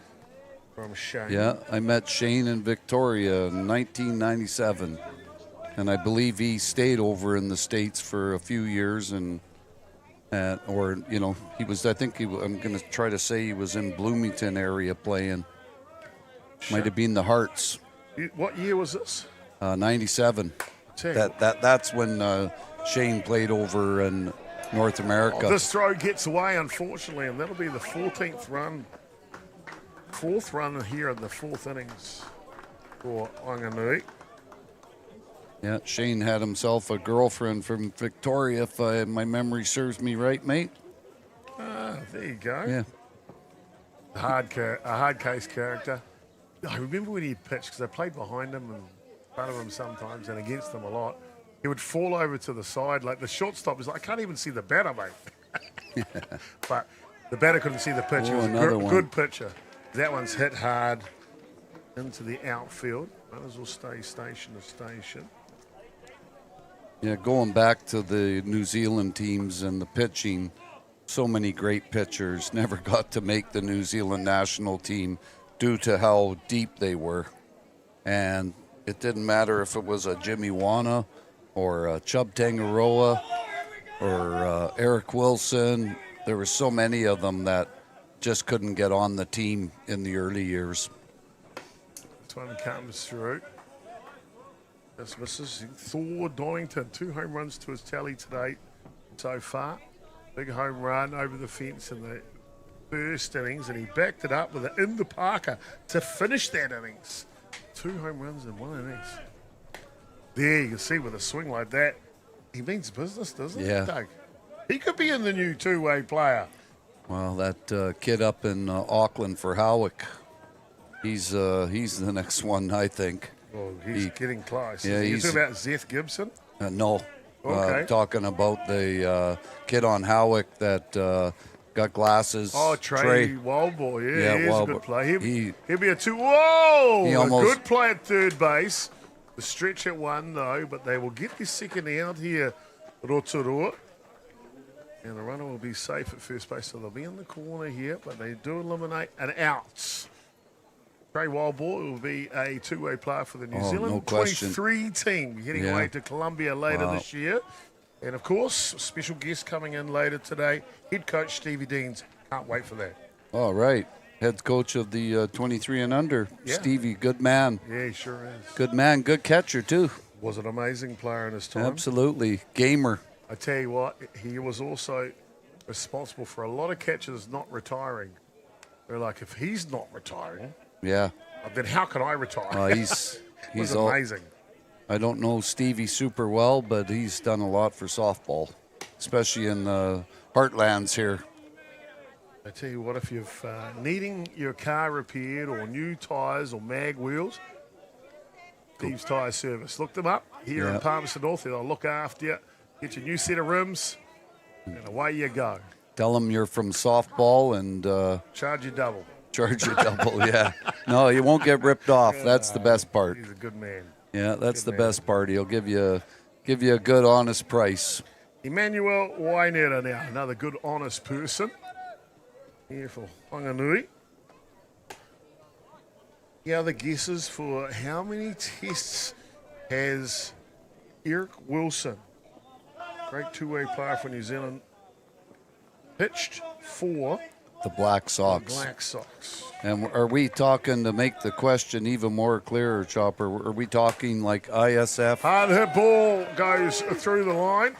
from Shane. Yeah, I met Shane in Victoria in 1997, and I believe he stayed over in the States for a few years, he was. I'm going to try to say he was in Bloomington area playing. Might have been the Hearts. What year was this? 97. That's when Shane played over in North America. This throw gets away, unfortunately, and that'll be the 14th run. 4th run here in the 4th innings for Whanganui. Yeah, Shane had himself a girlfriend from Victoria, if my memory serves me right, mate. There you go. Yeah. A hard case character. I remember when he pitched, because I played behind him and in front of him sometimes and against him a lot. He would fall over to the side, like the shortstop was like, I can't even see the batter, mate. But the batter couldn't see the pitch. He was a good pitcher. That one's hit hard into the outfield. Might as well stay station to station. Yeah, going back to the New Zealand teams and the pitching, so many great pitchers never got to make the New Zealand national team due to how deep they were. And it didn't matter if it was a Jimmy Wana or a Chub Tangaroa or Eric Wilson. There were so many of them that just couldn't get on the team in the early years. Next one comes through. This misses. Thor Donington, 2 home runs to his tally today so far. Big home run over the fence in the first innings, and he backed it up with an in the Parker to finish that innings. 2 home runs in 1 innings. There you can see with a swing like that, he means business, doesn't he, Doug? He could be in the new two-way player. Well, that kid up in Auckland for Howick, he's the next one, I think. Well, he's getting close. Yeah, You're talking about Zeth Gibson? No. Okay. Talking about the kid on Howick that got glasses. Oh, Trey Wildboy. Yeah, he's a good play. He'll be a 2. Whoa! He A almost- good play at third base. The stretch at 1, though, but they will get the second out here, Rotorua. And the runner will be safe at first base, so they'll be in the corner here, but they do eliminate an out. Trey Wildboy will be a two-way player for the New Zealand no question. 23 team, heading away to Colombia later this year. And, of course, special guest coming in later today, head coach Stevie Deans. Can't wait for that. All right. Head coach of the 23 and under, Yeah. Stevie, good man. Yeah, he sure is. Good man, good catcher, too. Was an amazing player in his time. Absolutely. Gamer. I tell you what, he was also responsible for a lot of catchers not retiring. They're like, if he's not retiring, Yeah. then how can I retire? He's was all- amazing. I don't know Stevie super well, but he's done a lot for softball, especially in the Heartlands here. I tell you what, if you're needing your car repaired or new tyres or mag wheels, Steve's Tyre Service. Look them up here in Palmerston North. They'll look after you, get your new set of rims, and away you go. Tell them you're from softball and Charge you double. charge you double. Yeah. No, you won't get ripped off. That's the best part. He's a good man. Yeah, that's the best part. He'll give you a good, honest price. Emmanuel Wainera now, another good, honest person. Here for Whanganui. The other guesses for how many tests has Eric Wilson, great two-way player for New Zealand, pitched for The Black Sox. Black Sox? And are we talking, to make the question even more clearer, Chopper, are we talking like ISF? Hard hit ball goes through the line,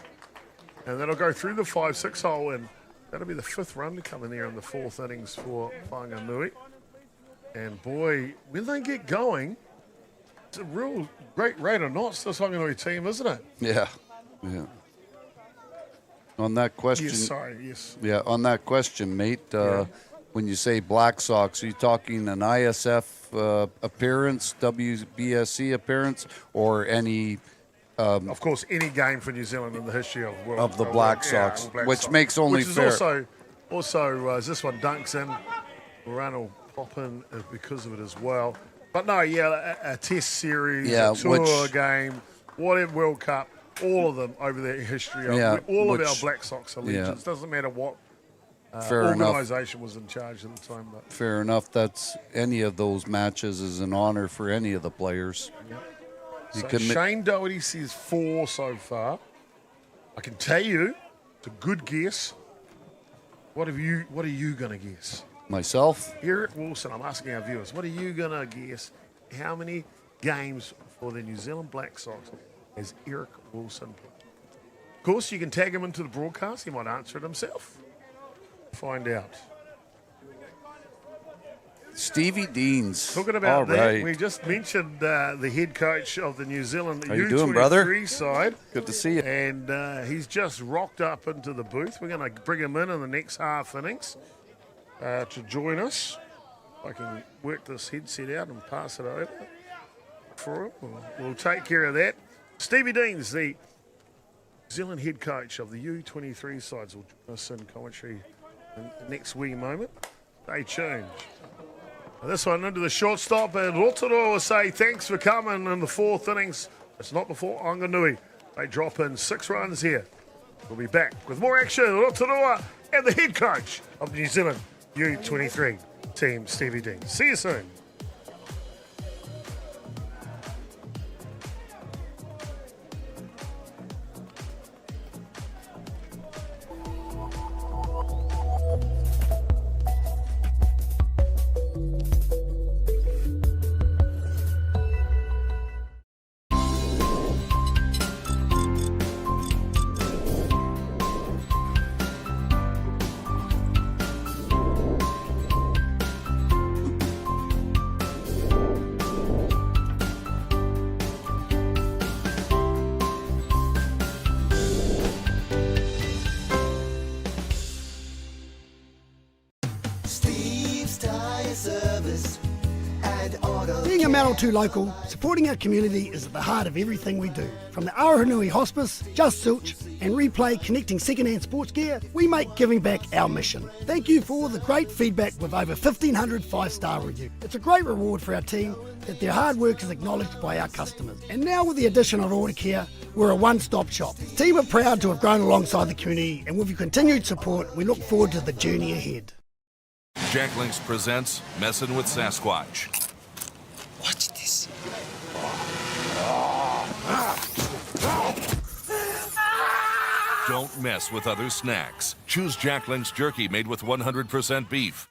and that'll go through the 5-6 hole, and that'll be the 5th run to come in there in the 4th innings for Whanganui. And boy, when they get going, it's a real great rate of knots, this Whanganui team, isn't it? Yeah. On that question. Yes. Yeah, on that question, mate, when you say Black Sox, are you talking an ISF appearance, WBSC appearance, or any... Of course, any game for New Zealand in the history of the Black Sox, which makes only which fair. is also as this one dunks in, run will pop in because of it as well. But no, a test series, a tour game, whatever, World Cup, all of them over the history of all of our Black Sox allegiance. Doesn't matter what organisation was in charge at the time. But. Fair enough. That's any of those matches is an honour for any of the players. Yeah. So Shane Doherty says 4 so far. I can tell you, it's a good guess. What are you going to guess? Myself? Eric Wilson, I'm asking our viewers, what are you going to guess? How many games for the New Zealand Black Sox has Eric Wilson played? Of course, you can tag him into the broadcast. He might answer it himself. Find out. Stevie Deans. Talking about that, right. we just mentioned the head coach of the New Zealand How you U23 doing, brother? side. Good to see you. And he's just rocked up into the booth. We're going to bring him in the next half innings to join us. I can work this headset out and pass it over for him. We'll take care of that. Stevie Deans, the New Zealand head coach of the U23 sides, will join us in commentary in the next wee moment. Stay tuned. This one into the shortstop, and Rotorua will say thanks for coming in the 4th innings. It's not before Whanganui. They drop in 6 runs here. We'll be back with more action. Rotorua and the head coach of New Zealand U23 team, Stevie Dean. See you soon. repair service and auto Being a Manawatū local, supporting our community is at the heart of everything we do. From the Aotearoa Hospice, Just Silch, and Replay connecting second-hand sports gear, we make giving back our mission. Thank you for all the great feedback with over 1,500 5-star reviews. It's a great reward for our team that their hard work is acknowledged by our customers. And now with the addition of Order Care, we're a one-stop shop. The team are proud to have grown alongside the community, and with your continued support, we look forward to the journey ahead. Jack Links presents Messin' with Sasquatch. Watch this. Don't mess with other snacks. Choose Jack Links jerky made with 100% beef.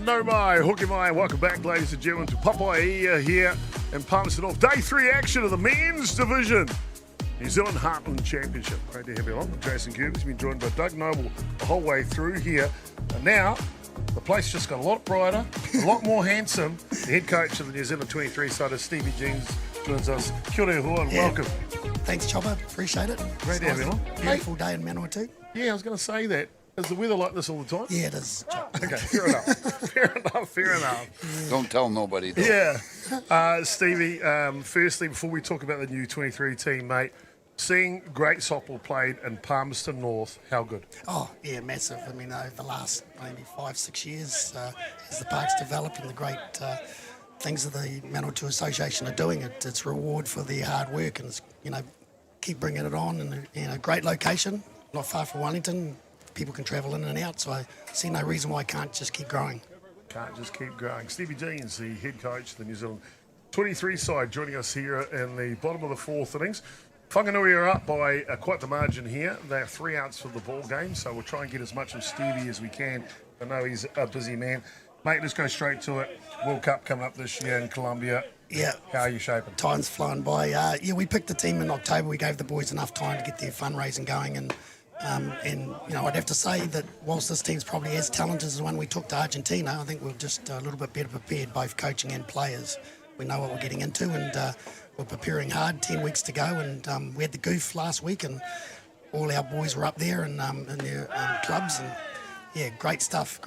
No mai, hooky mai. Welcome back, ladies and gentlemen, to Papaia here in Palmerston off day 3 action of the men's division. New Zealand Heartland Championship. Great to have you along. I'm Jason Gerbes. Been joined by Doug Noble the whole way through here. And now, the place just got a lot brighter, a lot more handsome. The head coach of the New Zealand 23 side is Stevie Jeans. Joins us. Kia ora and welcome. Thanks, Chopper. Appreciate it. Great to have you along. Beautiful day in Manawatū. Yeah, I was going to say that. Is the weather like this all the time? Yeah, it is. Okay, fair enough. Fair enough. Don't tell nobody, though. Yeah. Stevie, firstly, before we talk about the new 23 team, mate, seeing great softball played in Palmerston North, how good? Oh, yeah, massive. I mean, over the last maybe 5-6 years, as the park's developed and the great things that the Manawatū Association are doing, it's reward for their hard work, and it's, keep bringing it on in a great location, not far from Wellington. People can travel in and out, so I see no reason why I can't just keep growing. Can't just keep growing. Stevie Jeans, the head coach of the New Zealand 23 side, joining us here in the bottom of the 4th innings. Whanganui are up by quite the margin here. They're 3 outs for the ball game, so we'll try and get as much of Stevie as we can. I know he's a busy man. Mate, let's go straight to it. World Cup coming up this year in Colombia. Yeah. How are you shaping? Time's flying by. We picked the team in October. We gave the boys enough time to get their fundraising going, and I'd have to say that whilst this team's probably as talented as the one we took to Argentina, I think we're just a little bit better prepared, both coaching and players. We know what we're getting into, and we're preparing hard. 10 weeks to go, and we had the goof last week, and all our boys were up there and in their clubs, and yeah, great stuff.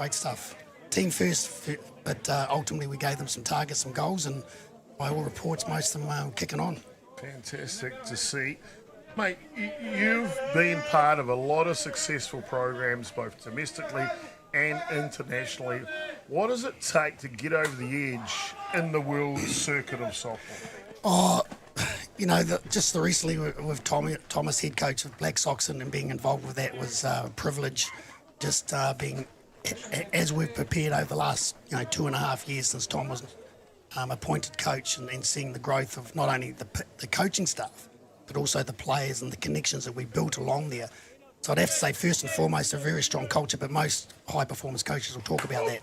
Team first, but ultimately we gave them some targets, some goals, and by all reports, most of them are kicking on. Fantastic to see. Mate, you've been part of a lot of successful programs, both domestically and internationally. What does it take to get over the edge in the world circuit of softball? Oh, just recently with Thomas, head coach of Black Sox, and being involved with that was a privilege. Just being, as we've prepared over the last 2.5 years since Tom was appointed coach, and seeing the growth of not only the coaching staff, but also the players and the connections that we built along there. So I'd have to say, first and foremost, a very strong culture, but most high-performance coaches will talk about that.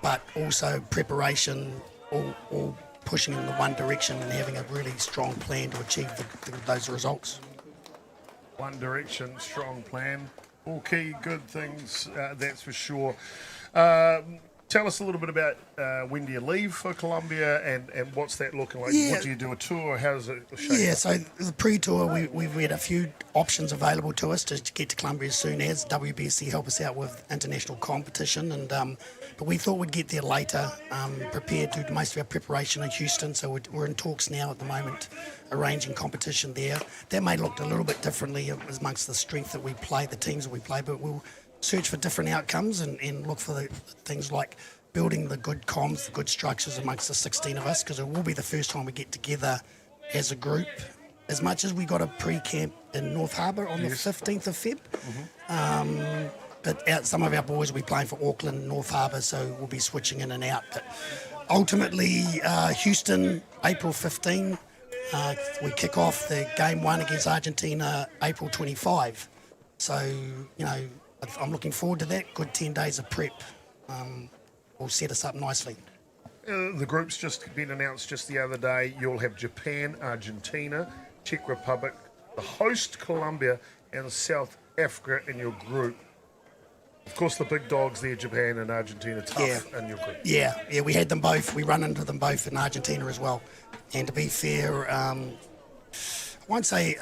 But also preparation, all pushing in the one direction and having a really strong plan to achieve those results. One direction, strong plan, all key, good things, that's for sure. Tell us a little bit about when do you leave for Colombia and what's that looking like? Yeah. What do you do, a tour? How does it shape? Yeah, so the pre-tour, we've had a few options available to us to get to Colombia as soon as WBC help us out with international competition, and but we thought we'd get there later, prepared to do most of our preparation in Houston, so we're in talks now at the moment, arranging competition there. That may look a little bit differently amongst the strength that we play, the teams that we play, but we'll search for different outcomes and look for the things like building the good comms, the good structures amongst the 16 of us, because it will be the first time we get together as a group. As much as we got a pre-camp in North Harbour on the 15th of Feb, but some of our boys will be playing for Auckland, North Harbour, so we'll be switching in and out. But ultimately, Houston, April 15, we kick off the game 1 against Argentina, April 25. So, I'm looking forward to that. Good 10 days of prep will set us up nicely. The group's just been announced just the other day. You'll have Japan, Argentina, Czech Republic, the host Colombia, and South Africa in your group. Of course, the big dogs there, Japan and Argentina, tough in your group. Yeah, we had them both. We run into them both in Argentina as well. And to be fair, I won't say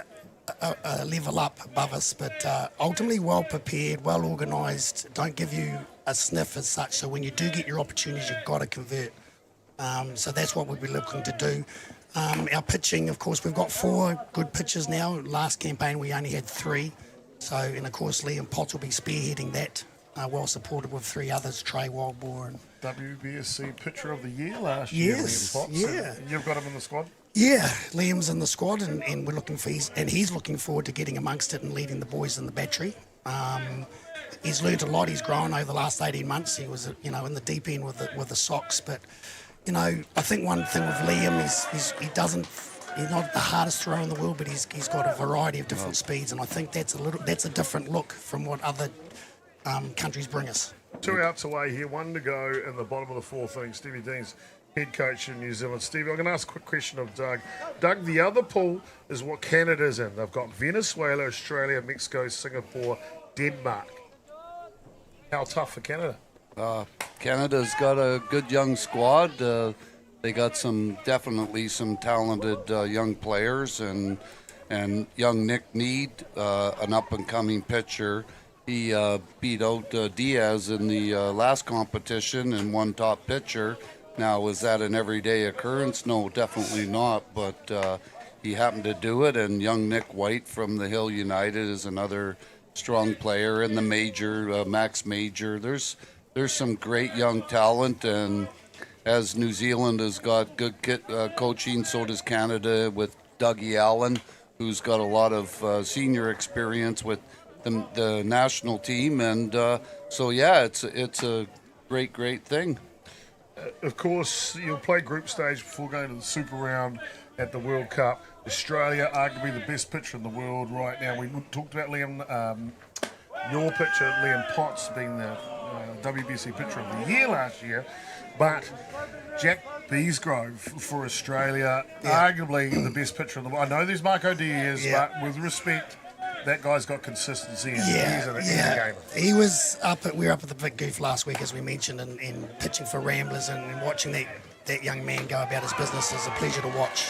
a level up above us, but ultimately well prepared, well organised, don't give you a sniff as such. So when you do get your opportunities, you've got to convert. So that's what we'll be looking to do. Our pitching, of course, we've got 4 good pitchers now. Last campaign we only had 3. So, and of course, Liam Potts will be spearheading that, well supported with 3 others, Trey Wildboar and WBSC Pitcher of the Year last year, Yes, Liam Potts. yeah. And you've got him in the squad? Yeah, Liam's in the squad, and we're looking for he's looking forward to getting amongst it and leading the boys in the battery. He's learnt a lot. He's grown over the last 18 months. He was, in the deep end with the Sox, but I think one thing with Liam is he's not the hardest thrower in the world, but he's got a variety of different speeds, and I think that's a different look from what other countries bring us. 2 outs away here, 1 to go in the bottom of the 4th inning. Stevie Dean's head coach in New Zealand. Stevie, I'm going to ask a quick question of Doug. Doug, the other pool is what Canada's in. They've got Venezuela, Australia, Mexico, Singapore, Denmark. How tough for Canada? Canada's got a good young squad. They got definitely some talented young players, and young Nick Need, an up-and-coming pitcher. He beat out Diaz in the last competition and won top pitcher. Now, was that an everyday occurrence? No, definitely not, but he happened to do it, and young Nick White from the Hill United is another strong player in the major, Max Major. There's some great young talent, and as New Zealand has got good coaching, so does Canada with Dougie Allen, who's got a lot of senior experience with the national team, and so yeah, it's a great thing. Of course, you'll play group stage before going to the Super Round at the World Cup. Australia, arguably the best pitcher in the world right now. We talked about Liam, your pitcher, Liam Potts, being the WBC Pitcher of the Year last year, but Jack Beesgrove for Australia, arguably the best pitcher in the world. I know there's Marco Diaz, but with respect, that guy's got consistency, and he's a gamer. He was we were up at the Big Goof last week, as we mentioned, and pitching for Ramblers, and watching that young man go about his business is a pleasure to watch.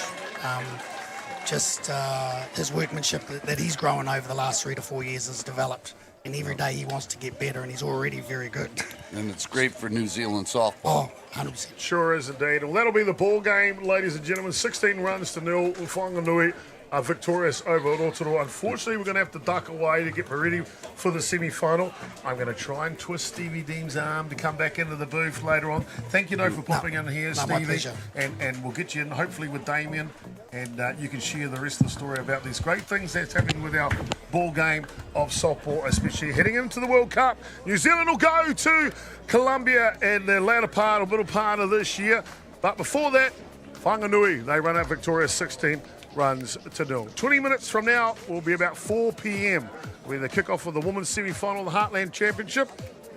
His workmanship that he's grown over the last 3 to 4 years has developed, and every day he wants to get better, and he's already very good. And it's great for New Zealand softball. Oh, 100%. Sure is indeed. Well, that'll be the ball game, ladies and gentlemen. 16 runs to 0. Whanganui are victorious over Rotorua. Unfortunately, we're going to have to duck away to get ready for the semi-final. I'm going to try and twist Stevie Deem's arm to come back into the booth later on. Thank you, for popping in here, Stevie. My pleasure. And we'll get you in, hopefully, with Damien, and you can share the rest of the story about these great things that's happening with our ball game of softball, especially heading into the World Cup. New Zealand will go to Colombia in the latter part or middle part of this year. But before that, Whanganui, they run out victorious 16 runs to 0. 20 minutes from now will be about 4 p.m. where they kick off with the women's semi-final of the Heartland Championship.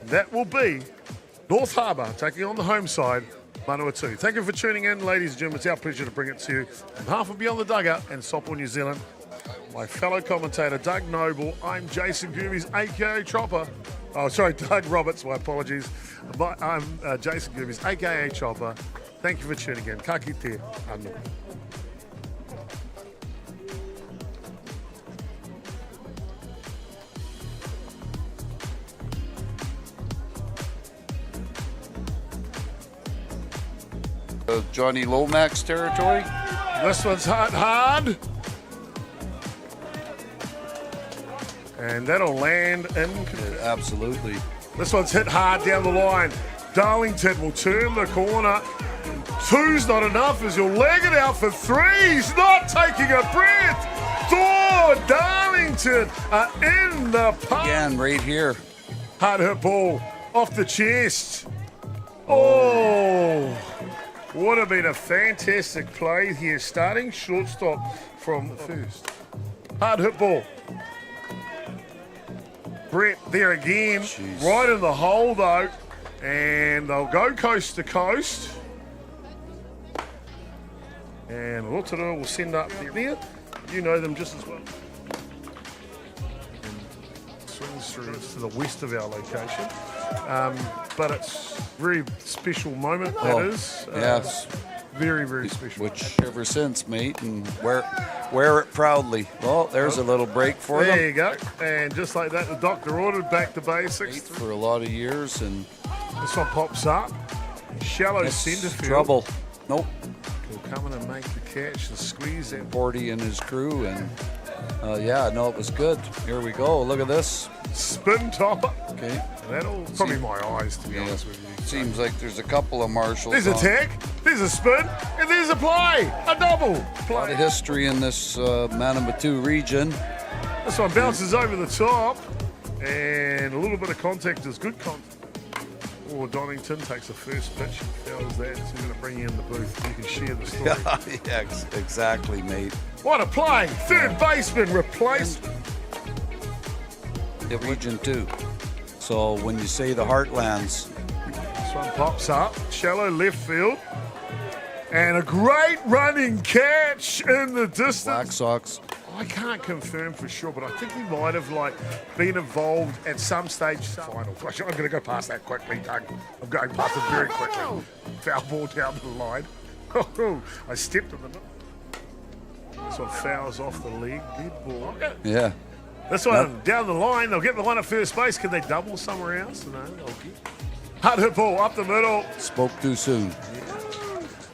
That will be North Harbour taking on the home side, Manawatū. Thank you for tuning in, ladies and gentlemen. It's our pleasure to bring it to you on behalf of Beyond the Dugout and Softball New Zealand. My fellow commentator, Doug Noble. I'm Jason Gerbes, a.k.a. Chopper. Oh, sorry, Doug Roberts. My apologies. I'm Jason Gerbes, a.k.a. Chopper. Thank you for tuning in. Ka kite anō. Johnny Lomax territory. This one's hard. And that'll land in. Absolutely. This one's hit hard down the line. Darlington will turn the corner. 2's not enough as you'll leg it out for 3. He's not taking a breath. Darlington are in the park. Again, right here. Hard hit ball off the chest. Oh. Would have been a fantastic play here. Starting shortstop from first. Hard hit ball. Brett there again. Jeez. Right in the hole though. And they'll go coast to coast. And Rotorua will send up there. You know them just as well. swings through to the west of our location. But it's a very special moment, that is. Yes. Very, very special. Which ever since, mate, and wear it proudly. Well, there's a little break for them. There you go. And just like that, the doctor ordered back to basics. For a lot of years, and This one pops up. Shallow centre field. trouble. Nope. He'll come in and make the catch, the squeeze. And Porty and his crew, and yeah, no, it was good. Here we go. Look at this. spin topper. Okay. That'll probably my eyes, to be honest with you. Seems like there's a couple of marshals. There's a tag, there's a spin, and there's a play. A double A lot play. of history in this Manawatū region. This one bounces over the top, and a little bit of contact is good contact. Or Donington takes the first pitch, fouls that, so he's going to bring you in the booth. You can share the story. Yeah, exactly, mate. What a play! Third baseman replaced. The region too. So when you say the Heartlands, This one pops up, shallow left field, and a great running catch in the distance. Black Sox. I can't confirm for sure, but I think he might have been involved at some stage. Final. Gosh, I'm going to go past that quickly, Doug. I'm going past it very quickly. Foul ball down the line. I stepped in the middle. This one fouls off the leg. Good ball. Yeah. This one down the line. They'll get the one at first base. Can they double somewhere else? No, they'll get. Hard hit ball up the middle. Spoke too soon.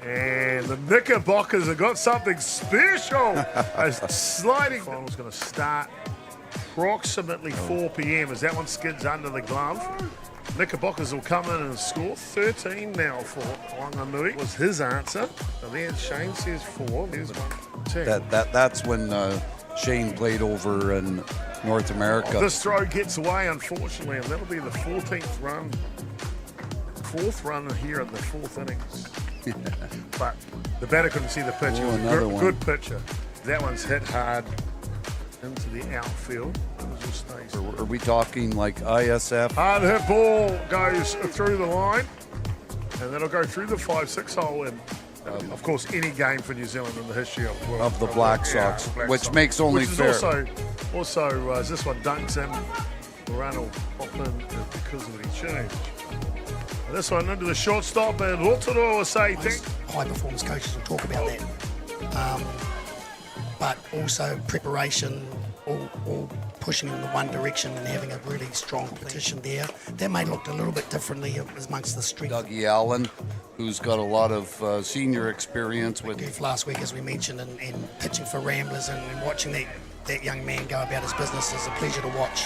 And the Knickerbockers have got something special. A sliding final's going to start approximately 4 p.m. as that one skids under the glove. Knickerbockers will come in and score 13 now for Whanganui. Was his answer. So there, Shane says 4. There's 1, 2. That's when Shane played over in North America. This throw gets away, unfortunately, and that'll be the 14th run. 4th run here in the 4th innings. But the batter couldn't see the pitch. It was a good pitcher. That one's hit hard into the outfield. Are we talking like ISF? Hard hit ball goes through the line, and that'll go through the 5-6 hole. And of course, any game for New Zealand in the history of the Black Sox, which makes only fair. Also, as this one dunks in, the run will pop in because of the change. This one into the shortstop, and Rotorua will say thank. High performance coaches will talk about that. But also preparation, all pushing in the one direction and having a really strong competition there. That may look a little bit differently amongst the strength. Dougie Allen, who's got a lot of senior experience with. Last week, as we mentioned, and pitching for Ramblers and watching that young man go about his business is a pleasure to watch.